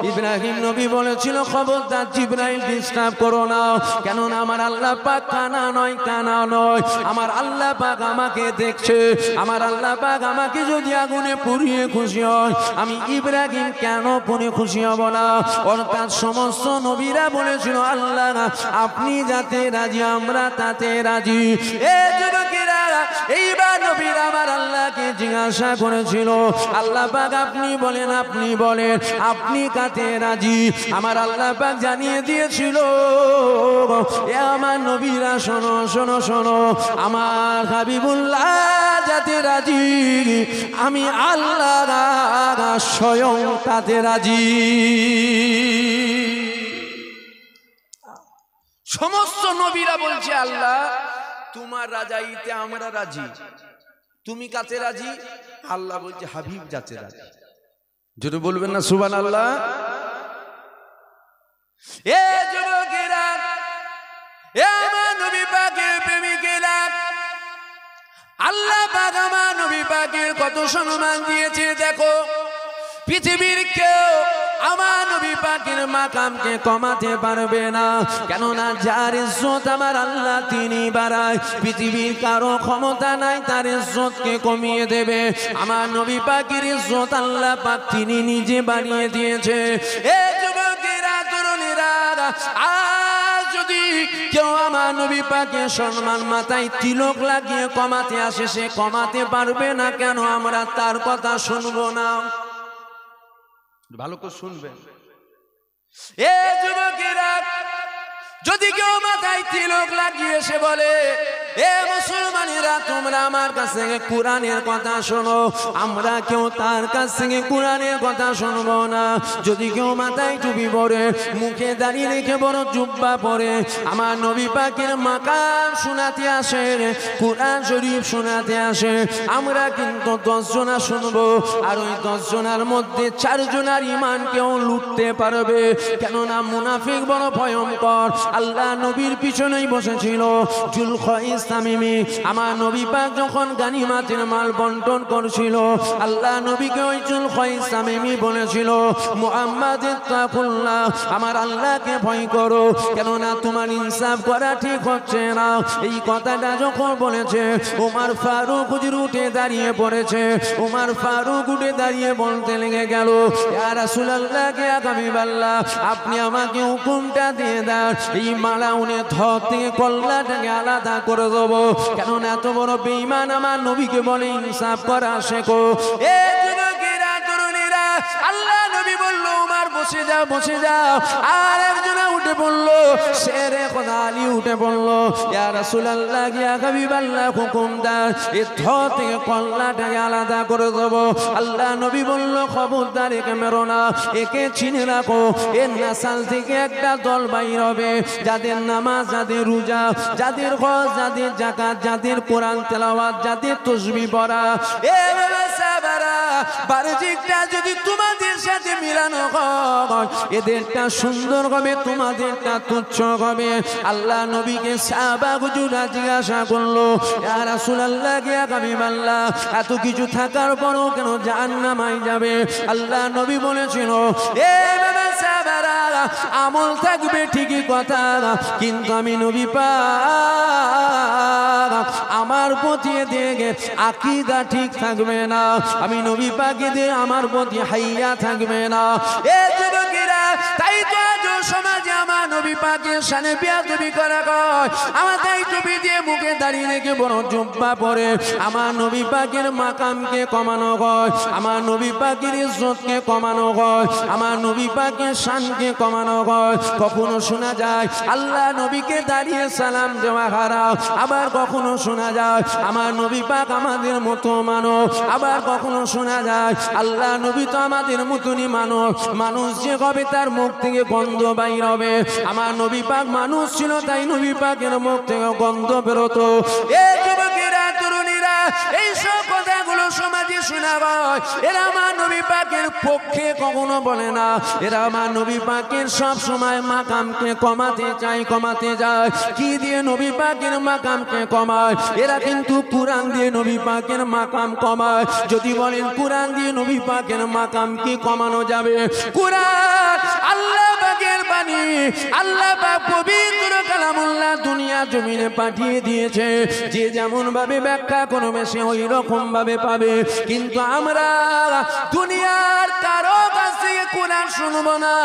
S1: ইব্রাহিম নবী বলেছিল খবরদার জিবরাইল ডিস্টার্ব করো না, কেননা আমার আল্লাহ পাক কানা নয়, কানা নয়। আমার আল্লাহ পাক আমাকে দেখছে, আমার আল্লাহ পাক আমাকে যদি আগুনে পুড়িয়ে খুশি হয় আমি ইব্রাহিম কেন পুড়ে খুশি হব না? অর্থাৎ সমস্ত নবীরা বলেছিল আল্লাহ আপনি যাতে রাজি আমরা তাতে রাজি। এ যুবকেরা এইবার নবীরা আমার আল্লাহকে জিজ্ঞাসা করেছিল, আল্লাহ পাক আপনি বলেন আপনি কাতে রাজি? আমার আল্লাহ পাক জানিয়ে দিয়েছিল, এ আমার নবীরা শোনো শোনো শোনো, আমার হাবিবুল্লাহ যাতে রাজি আমি আল্লাহ স্বয়ং তাতে রাজি। সমস্ত নবীরা বলছে আল্লাহ তোমার রাজাইতে আমরা রাজি, তুমি কাতে রাজি? আল্লাহ বলছে হাবিব যাতে রাজি। জোরে বলবেন না সুবহানাল্লাহ? এ যুবকেরা, এ আমার নবী পাকের প্রেমিকেরা, আল্লাহ পাক আমার নবী পাকের কত সম্মান দিয়েছে। দেখো পৃথিবীর কেউ আমার নবী পাকের মাকামকে কমাতে পারবে না, কেননা যার ইজ্জত আমার আল্লাহ তিনি বাড়ায়। পৃথিবীর কারো ক্ষমতা নাই তার ইজ্জতকে কমিয়ে দেবে। আমার নবী পাকের ইজ্জত আল্লাহ পাক তিনি নিজে বাড়িয়ে দিয়েছে। এ যুবকেরা তরুণীরা, যদি কেউ আমার নবী পাকের সম্মান মাথায় তিলক লাগিয়ে কমাতে আসে সে কমাতে পারবে না। কেন? আমরা তার কথা শুনবো না। ভালো করে শুনবেন। এ যুবকেরা, যদি কেউ মাথায় তিলক লাগিয়ে এসে বলে এ মুসলমানেরা তোমরা আমার কাছ থেকে কোরআনের কথা শোনো, আমরা কেউ তার কাছ থেকে কোরআনের কথা শুনবো না। যদি কেউ মাথায় টুপি পরে, মুখে দাঁড়িয়ে রেখে বড় জুব্বা পরে আমার নবী পাকের মাকাম শোনাতে আসে, কোরআন শরীফ শোনাতে আসে, আমরা কিন্তু 10 জনা শুনবো। আর ওই 10 জনার মধ্যে 4 জনার ঈমান কেউ লুটতে পারবে। কেননা মুনাফিক বড় ভয়ঙ্কর। আল্লাহ নবীর পিছনেই বসেছিল জুলখাইস তামিমি। আমার নবী পাক যখন গানিমাতের মাল বন্টন করছিল আল্লাহ নবীকে ওই জুলখাইস তামিমি বলেছিল মুহাম্মদ ইত্তাকুল্লাহ, আমার আল্লাহকে ভয় করো, কেননা তোমার ইনসাফ করা ঠিক হচ্ছে না। এই কথাটা যখন বলেছে ওমর ফারুক হুজুর উঠে দাঁড়িয়ে পড়েছে। ওমর ফারুক উঠে দাঁড়িয়ে বলতে লেগে গেল, ইয়া রাসূলুল্লাহ কে হাবিবাল্লাহ আপনি আমাকে হুকুমটা দিয়ে দেন, এই মালাউনে ধর থেকে কল্লাটাকে আলাদা করে দেবো। কেননা এত বড় বেঈমান আমার নবীকে বলে ইনসাফ করা শেখো। এ যুবকেরা তরুণীরা, আল্লাহ নবী বলল উমর বসে যাও বসে যাও। আর একজনা উঠে পড়লো, শেরে খোদা আলী উঠে পড়লো, ইয়া রাসূলুল্লাহ ইয়া হাবিবাল্লাহ হুকুম দাও, এ ধর থেকে কল্লাটাকে আলাদা করে দেবো। আল্লাহ নবী বলল খবরদার একে মেরো না, একে চিনে রাখো। এর নাসাল থেকে একটা দল বাইর হবে যাদের নামাজ, যাদের রোজা, যাদের হজ, যাদের যাকাত, যাদের কোরআন তেলাওয়াত, যাদের তাসবিহ পড়া, এ সাহাবারা বারজিকটা যদি তোমাদের সাথে মিলানো হয় এদেরটা সুন্দর হবে, তোমাদেরটা তুচ্ছ হবে। আল্লাহ নবীকে সাহাবা হুজুরা জিজ্ঞাসা করলো, ইয়া রাসূলুল্লাহ ইয়া হাবিবাল্লাহ এত কিছু থাকার পরও কেন জাহান্নামে যাবে? আল্লাহ নবী বলেছিল, এ বাবা সাহাবারা আমল থাকবে ঠিকই কথা, কিন্তু আমি নবী পাক আমার প্রতি দেখে আকীদা ঠিক থাকবে না, আমি নবী পাকে দিয়ে আমার প্রতি হাইয়া থাকবে না। এ যুবকেরা, তাই তো আজ সমাজে আমার নবী পাকের শানে বেয়াদবি করা হয়। আমার তাই টুপি দিয়ে মুখে দাঁড়িয়ে রেখে বড় জুব্বা পরে আমার নবী পাকের মাকামকে কমানো হয়, আমার নবী পাকের ইজ্জতকে কমানো হয়, আমার নবী পাকের শানকে কমানো হয়। কখনো শোনা যায় আল্লাহ নবীকে দাঁড়িয়ে সালাম দেওয়া হারাম, আবার কখনো শোনা যায় আমার নবী পাক আমাদের মতো মানব, আবার কখনো শোনা যায় আল্লাহ নবী তো আমাদের মতনই মানব। মানুষ যে হবে তার মুখ থেকে গন্ধ বাইর হবে, আমার নবী পাক মানুষ ছিল তাই নবী পাকের মুখ থেকে গন্ধ বেরোতো। এই যুবকেরা, তরুণীরা, এই সব কথাগুলো সমাজে শোনা হয়, এরা আমার নবী পাকের পক্ষে কখনো বলে না, এরা আমার নবী পাকের সব সময় মাকামকে কমাতে চায়, কমাতে যায়। কি দিয়ে নবী পাকের মাকামকে কমায়? এরা কিন্তু কুরআন দিয়ে নবী পাকের মাকাম কমায়। যদি বলেন কুরআন দিয়ে নবী পাকের মাকাম কি কমানো যাবে? কুরআন আল্লাহ পাকের বাণী, আল্লাহ পাক পবিত্র কালামুল্লাহ দুনিয়া জমিনে পাঠিয়ে দিয়েছে, যে যেমন ভাবে ব্যাখ্যা করবে সে ওই রকম ভাবে পাবে। কিন্তু আমরা দুনিয়ার কারো কাছ থেকে কোরআন শুনবো না।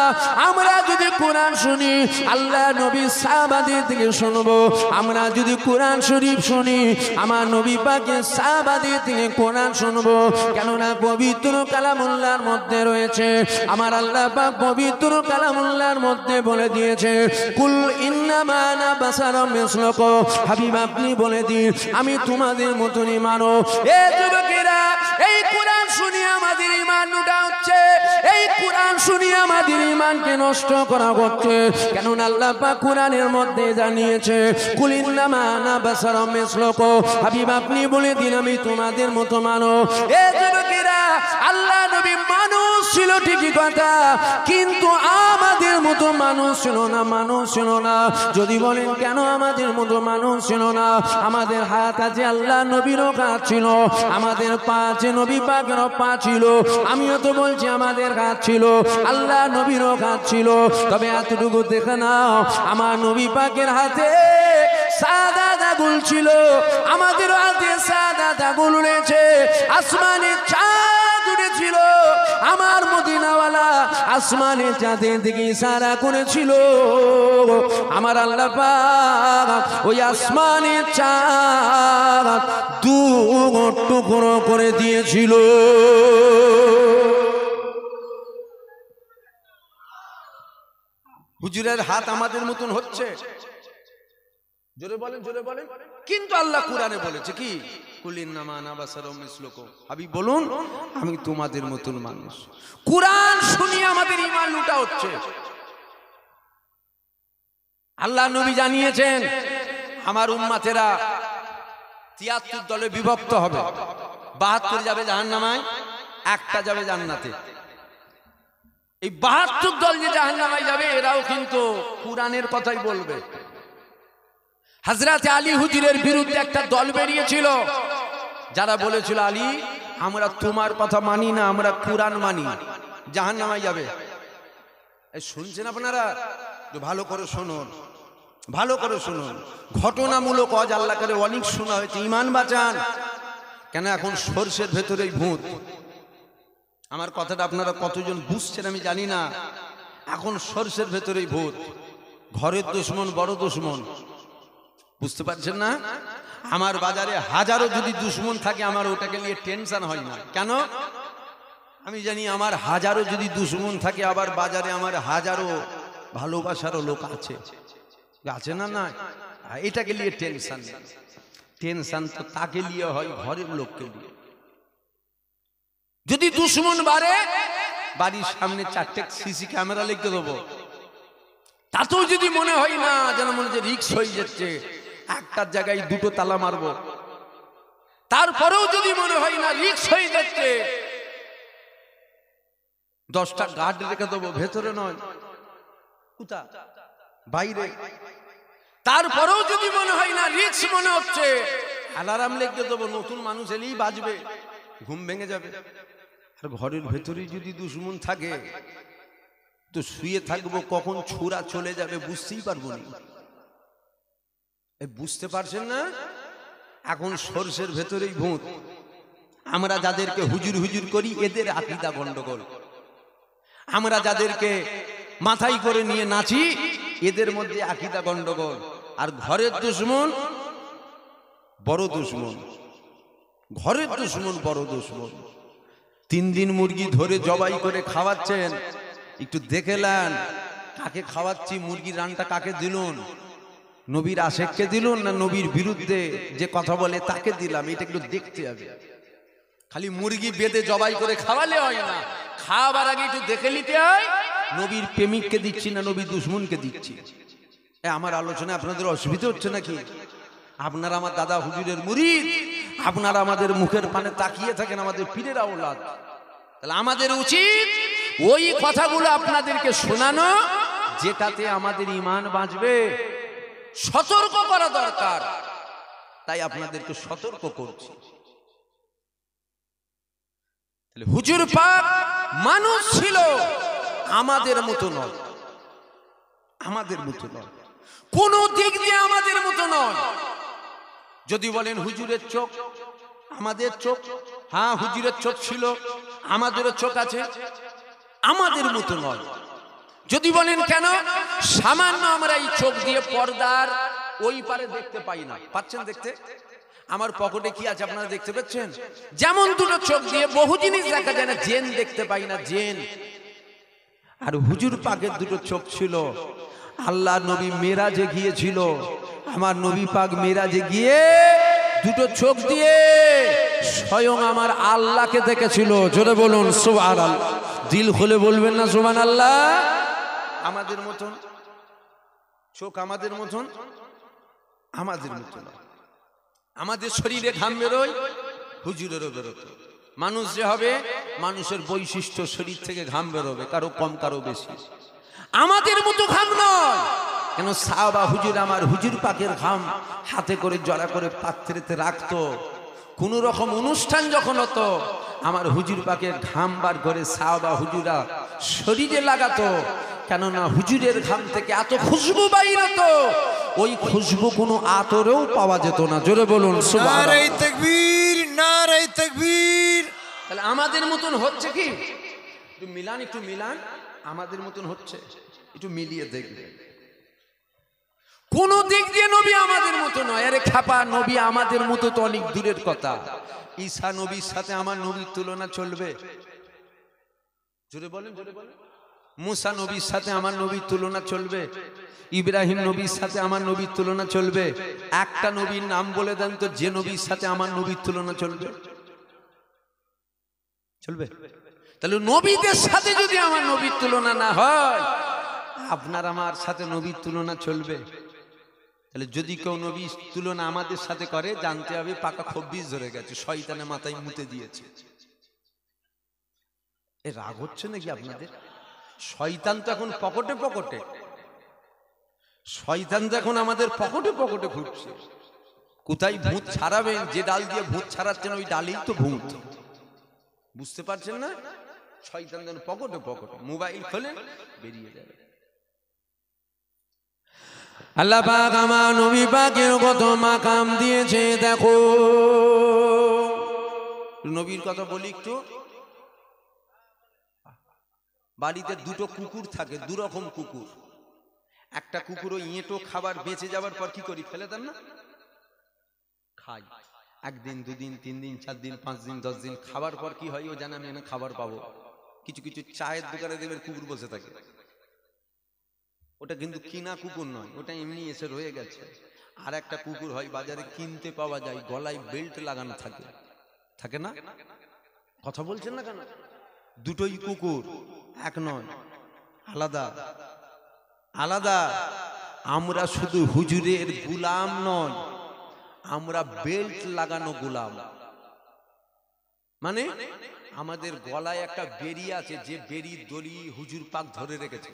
S1: আমরা যদি কোরআন শুনি আল্লাহ নবী সাহাবাদের থেকে শুনবো, আমরা যদি কোরআন শরীফ শুনি আমার নবী পাকের সাহাবাদের থেকে কোরআন শুনবো। কেননা পবিত্র কালামুল্লাহর মধ্যে রয়েছে, আমার আল্লাহ পাক পবিত্র কালামুল্লাহর মধ্যে বলে দিয়েছে, কুল ইন্নামা আনা বাশারুম মিসলুকুম, হাবিব আপনি বলে দিন আমি তোমাদের মতনই মানব। এ যুবকেরা, এই কোরআন শুনিয়ে আমাদের ঈমান লুটা হচ্ছে, এই কোরআন শুনিয়ে আমাদের ঈমানকে নষ্ট করা হচ্ছে। কেননা আল্লাহ পাক কোরআনের মধ্যে জানিয়েছে, কুল ইন্নামা আনা বাশারুম মিসলুকুম, হাবিব আপনি বলে দিন আমি তোমাদের মতো মানব। এ যুবকেরা, আল্লাহ নবী মানুষ ছিল ঠিকই কথা, কিন্তু আমাদের মতো মানুষ ছিল না, মানুষ ছিল না। যদি বলেন কেন আমাদের মতো মানুষ ছিল না? আমাদের হাত আছে, আল্লাহ নবীরও হাত ছিল, আমাদের পা আছে, নবী পাকেরও পা ছিল। আমিও তো বলছি আমাদের হাত ছিল, আল্লাহ নবীরও হাত ছিল। তবে এতটুকু দেখে নাও, আমার নবী পাকের হাতে সাদা আঙ্গুল ছিল, আমাদের হাতে সাদা আঙ্গুল রয়েছে। আসমানে চাঁদ উঠেছিল, আমার মদিনাওয়ালা আসমানে চাঁদের দিকে ইশারা করেছিল। আমার আল্লাহ পাক ওই আসমানে চাঁদ দু টুকরো করে দিয়েছিল। হুজুরের হাত আমাদের মতন হচ্ছে, জোরে বলেন, জোরে বলেন। কিন্তু আল্লাহ কুরআনে বলেছে কি, কুল ইন্নামা আনা বাশারুম মিসলুকুম, হাবিব বলুন আমি তোমাদের মতন মানুষ। কুরআন শুনিয়ে আমাদের ঈমান লুটা হচ্ছে। আল্লাহ নবী জানিয়েছেন আমার উম্মতেরা ৭৩ দলে বিভক্ত হবে, ৭২ যাবে জাহান্নামায়, একটা যাবে জান্নাতে। এই ৭২ দল যে জাহান্নামায় যাবে এরাও কিন্তু কুরআনের কথাই বলবে। হযরত আলী হুজুরের বিরুদ্ধে একটা দল বেরিয়েছিল, যারা বলেছিল আলী আমরা তোমার কথা মানি না, আমরা কুরআন মানি, জাহান্নামায় যাবে। এই শুনছেন আপনারা? ভালো করে শুনুন, ভালো করে শুনুন। ঘটনামূলক আজ আল্লাহ করে অনেক শোনা হয়েছে, ঈমান বাঁচান। কেন এখন সরষের ভেতরেই ভূত। আমার কথাটা আপনারা কতজন বুঝছেন আমি জানি না। এখন সরষের ভেতরেই ভূত, ঘরের দুশমন বড় দুশমন, বুঝতে পারছেন না? আমার বাজারে হাজারো যদি দুশমন থাকে আমার ওটাকে নিয়ে টেনশন হয় না। কেন? আমি জানি আমার হাজারো যদি দুশমন থাকে আবার বাজারে আমার হাজারো ভালোবাসারও লোক আছে, আছে না? না, এটাকে নিয়ে টেনশন। টেনশন তো তাকে নিয়ে হয়, ঘরের লোককে নিয়ে। যদি দুশমন বাড়ে বাড়ির সামনে 4টে সিসি ক্যামেরা লিখে দেবো, তাতেও যদি মনে হয় না, যেন মনে হচ্ছে রিক্স হয়ে যাচ্ছে, একটার জায়গায় 2টো তালা মারবো, তারপরেও যদি মনে হয় না রিক্স হয়ে যাচ্ছে, 10টা গার্ড রেখে দেবো, ভেতরে নয়, কোথা বাইরে। তারপরেও যদি মনে হয় না রিক্স মনে হচ্ছে, অ্যালার্ম লিখে দেবো, নতুন মানুষ এলেই বাজবে, ঘুম ভেঙে যাবে। আর ঘরের ভেতরে যদি দুশমন থাকে তো শুয়ে থাকবো, কখন ছোড়া চলে যাবে বুঝতেই পারবো না। বুঝতে পারছেন না? এখন সর্ষের ভেতরেই ভূত। আমরা যাদেরকে হুজুর হুজুর করি এদের আকীদা গন্ডগোল। আমরা যাদেরকে মাথায় করে নিয়ে নাচি এদের মধ্যে আকীদা গন্ডগোল। আর ঘরের দুশমন বড় দুশমন, ঘরের দুশমন বড় দুশমন। 3 দিন মুরগি ধরে জবাই করে খাওয়াচ্ছেন, একটু দেখেলেন কাকে খাওয়াচ্ছি, মুরগির রানটা কাকে দিলুন, নবীর আশেককে দিলুন না নবীর বিরুদ্ধে যে কথা বলে তাকে দিলাম, এটা একটু দেখতে হবে। খালি মুরগি বেঁধে জবাই করে খাওয়ালে হয় না, খাওয়াবার আগে একটু দেখে নিতে হয় নবীর প্রেমিককে দিচ্ছি না নবীর দুশমনকে দিচ্ছি। আমার আলোচনা আপনাদের অসুবিধা হচ্ছে নাকি? আপনারা আমার দাদা হুজুরের মুরিদ, আপনারা আমাদের মুখের পানে তাকিয়ে থাকেন আমাদের পীরের আওলাদ। তাহলে আমাদের উচিত ওই কথাগুলো আপনাদেরকে শোনানো যেটাতে আমাদের ঈমান বাঁচবে। সতর্ক করা দরকার, তাই আপনাদেরকে সতর্ক করছি। তাহলে হুজুর পাক মানুষ ছিল, আমাদের মতো নয়, আমাদের মতো নয়, কোন দিক দিয়ে আমাদের মতো নয়। যদি বলেন হুজুরের চোখ, আমাদের চোখ, হ্যাঁ হুজুরের চোখ ছিল, আমাদেরও চোখ আছে, আমাদের মতো নয়। যদি বলেন কেন, সামান্য আমরা এই চোখ দিয়ে পর্দার ওই পারে দেখতে পাই না। পাচ্ছেন দেখতে? আমার পকেটে কি আছে আপনারা দেখতে পাচ্ছেন? যেমন দুটো চোখ দিয়ে বহু জিনিস দেখা যায় না, জেন দেখতে পাই না, জেন। আর হুজুর পাকের দুটো চোখ ছিল। আল্লাহ নবী মেরাজে গিয়েছিল, আমার নবী পাক মেরাজে গিয়ে দুটো চোখ দিয়ে স্বয়ং আমার আল্লাহকে দেখেছিল। জোরে বলুন সুবহানাল্লাহ, দিল খুলে বলবেন না সুবহানাল্লাহ। আমাদের মতন চোখ, আমাদের মতন, আমাদের মতন। আমাদের শরীরে ঘাম বেরোয়, হুজুরেরও বেরোতো। মানুষ যে হবে, মানুষের বৈশিষ্ট্য শরীর থেকে ঘাম বেরোবে, কারো কম কারো বেশি। আমাদের মতো ঘাম নয়। কেন সাহাবা হুজুর আমার হুজুর পাকের ঘাম হাতে করে জড়া করে পাত্রেতে রাখতো। কোন রকম অনুষ্ঠান যখন হতো আমার হুজুর পাকের ঘাম বার করে সাহাবা হুজুরা শরীরে লাগাতো। কেননা হুজুরের ঘাম থেকে এত খুশবু বাইর হতো, ওই খুশবু কোনো আতরেও পাওয়া যেত না। জোরে বলুন সুবহানাল্লাহ। নারে তাকবীর, নারে তাকবীর। তাহলে আমাদের মতন হচ্ছে কি? একটু মিলান, একটু মিলান। আমাদের মতন হচ্ছে, একটু মিলিয়ে দেখবে। কোন দিক দিয়ে নবী আমাদের মতো নয়। আরে খাপা, নবী আমাদের মতো তো অনেক দূরের কথা। ঈসা নবীর সাথে আমার নবীর তুলনা চলবে? জোরে বলেন, জোরে বলেন। মুসা নবীর সাথে আমার নবীর তুলনা চলবে? ইব্রাহিম নবীর সাথে আমার নবীর তুলনা চলবে? একটা নবীর নাম বলে দেন তো যে নবীর সাথে আমার নবীর তুলনা চলবে? চলবে? তাহলে নবীদের সাথে যদি আমার নবীর তুলনা না হয়, আপনার আমার সাথে নবীর তুলনা চলবে? তাহলে যদি কেউ নবীর তুলনা আমাদের সাথে করে, জানতে হবে পাকা খব্বিস ধরে গেছে, শয়তানে মাথায় মুতে দিয়েছে। এ রাগ হচ্ছে নাকি আপনাদের? শয়তান তো এখন পকেটে পকেটে, শয়তান তো এখন আমাদের পকেটে পকেটে ঘুরছে। কোথায় ভূত ছাড়াবেন, যে ডাল দিয়ে ভূত ছাড়াচ্ছেন ওই ডালেই তো ভূত। বুঝতে পারছেন না? শয়তান যেন পকেটে পকেটে, মোবাইল খোলেন বেরিয়ে যাবে। আল্লাহ পাক আমার নবী পাকের কত মাকাম দিয়েছে দেখো। নবীর কথা বলি একটু। বাড়িতে দুটো কুকুর থাকে, দুরকম কুকুর। একটা কুকুর ওই ইঁটো খাবার বেঁচে যাবার পর কি করি, ফেলে দেন না? খাই। 1 দিন 2 দিন 3 দিন 4 দিন 5 দিন 10 দিন খাবার পর কি হয় ও জানে আমি না খাবার পাবো। কিছু কিছু চায়ের দোকানে দেবেন কুকুর বসে থাকে, ওটা কিন্তু কিনা কুকুর নয়, ওটা এমনি এসে রয়ে গেছে। আর একটা কুকুর হয় বাজারে কিনতে পাওয়া যায়, গলায় বেল্ট লাগানো থাকে, থাকে না? কথা বলছেন না কেন? দুটোই কুকুর, এক নয়, আলাদা আলাদা। আমরা শুধু হুজুরের গোলাম নয়, আমরা বেল্ট লাগানো গোলাম। মানে আমাদের গলায় একটা বেরি আছে, যে বেরি দড়ি হুজুর পাক ধরে রেখেছে।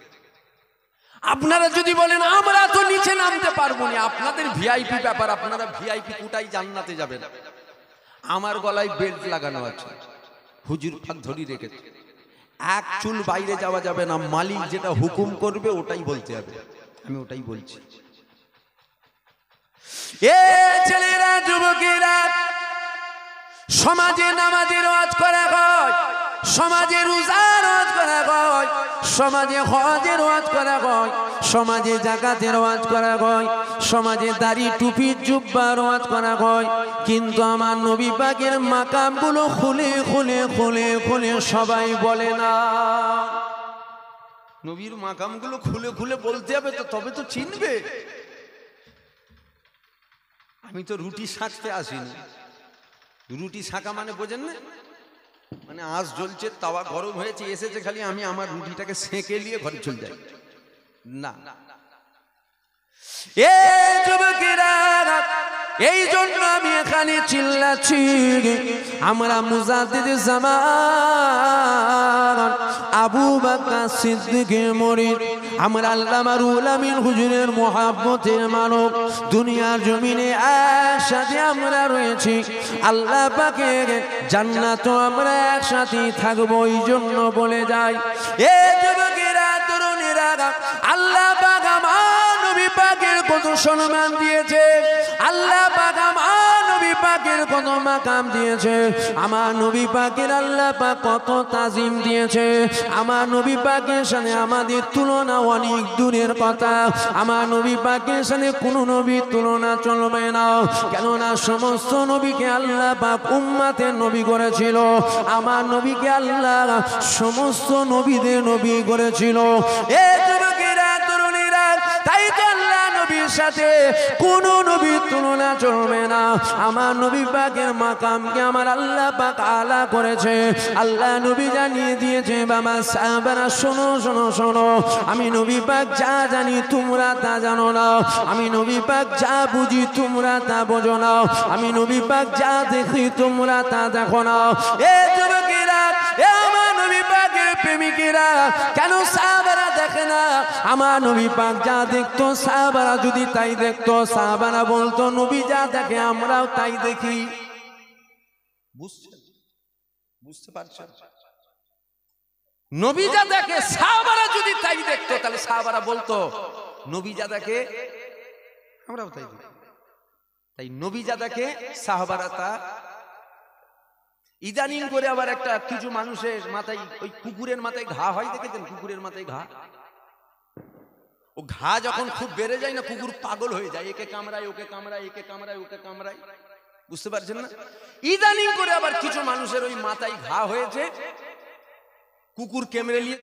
S1: আপনারা যদি বলেন আমরা তো নিচে নামতে পারবো না, আপনাদের ভিআইপি ব্যাপার, আপনারা ভিআইপি কোটাই জান্নাতে যাবেন। আমার গলায় বেল্ট লাগানো আছে, হুজুর পাক ধরে রেখেছে। এক চুল বাইরে যাওয়া যাবে না, মালিক যেটা হুকুম করবে ওটাই বলতে হবে। আমি ওটাই বলছি। এ ছেলেরা, যুবকেরা, সমাজে নামাজের ওয়াজ করা হয়, সমাজে রোজার ওয়াজ করা হয়, সমাজে হজের ওয়াজ করা হয়, সমাজে যাকাতের ওয়াজ করা হয়, সমাজে দাড়ি টুপি জুব্বার ওয়াজ করা হয়, কিন্তু আমার নবী পাকের মাকামগুলো খুলে খুলে খুলে খুলে সবাই বলে না। নবীর মাকামগুলো খুলে খুলে বলতে হবে তো, তবে তো চিনবে। আমি তো রুটি শাকতে আসিনি। রুটি শাকা মানে বোঝেন না? মানে আঁচ জ্বলছে, তাওয়া গরম হয়েছে, এসেছে খালি আমি আমার রুটিটাকে সেঁকে নিয়ে ঘরে চলে যাই না। এই যুবকেরা, এই জন্য আমি এখানে চিল্লাচ্ছি, আমরা মুজাদ্দিদ জামান আবু বকর সিদ্দিকের মুরিদ, আমরা আল্লামা রুহুল আমিন হুজুরের মুহাব্বতের মানব, দুনিয়ার জমিনে একসাথে আমরা রয়েছি। আল্লাহ পাকের জান্নাতে আমরা একসাথে থাকবো, এই জন্য বলে যাই। এ যুবকেরা, তরুণীরা, আল্লাহ পাক আমার নবী পাকের কত সম্মান দিয়েছে, আল্লাহ পাক আমার নবী পাকের কত মাকাম দিয়েছে, আমার নবী পাকের আল্লাহ পাক কত তাজিম দিয়েছে। আমার নবী পাকের সাথে আমাদের তুলনা অনেক দূরের কথা। আমার নবী পাকের সাথে কোনো নবীর তুলনা চলবে না, কেননা সমস্ত নবীকে আল্লাহ পাক উম্মতের নবী করেছিল। আমার নবীকে আল্লাহ সমস্ত নবীদের নবী করেছিল। এ যুবকেরা, তরুণীরা, তাই তো আল্লাহ নবীর সাথে কোনো নবীর তুলনা চলবে না। আমার নবী পাকের মাকামকে আমার আল্লাহ পাক আলা করেছে। আল্লাহ নবী জানিয়ে দিয়েছে, বাবা সাহাবারা শোনো শোনো শোনো, আমি নবী পাক যা জানি তোমরা তা জানো না, আমি নবী পাক যা বুঝি তোমরা তা বোঝো না, আমি নবী পাক যা দেখি তোমরা তা দেখো না। এ যুবকেরা, এ আমার নবী পাকের প্রেমিকেরা, কেন সাহাবারা দেখে না? আমার নবী পাক যা দেখতো সাহাবারা যদি তাই দেখতো, সাহাবারা বলতো নবী যা দেখে আমরাও তাই দেখি। বুঝতে পারছেন? নবী যা দেখে সাহাবারা যদি তাই দেখতো, তাহলে সাহাবারা বলতো নবী যা দেখে আমরাও তাই দেখি। তাই নবী যা দেখে সাহাবারা তা। ইদানিং করে আবার একটা কিছু মানুষের মাথায়, ওই কুকুরের মাথায় ঘা হয়, দেখেছেন? কুকুরের মাথায় ঘা, ও ঘা যখন খুব বেড়ে যায় না, কুকুর পাগল হয়ে যায়, একে কামড়ায় ওকে কামড়ায়, একে কামড়ায় ওকে কামড়ায়। বুঝতে পারছেন না? ইদানিং করে আবার কিছু মানুষের ওই মাথায় ঘা হয়েছে, কুকুর কেমড়ে নিয়ে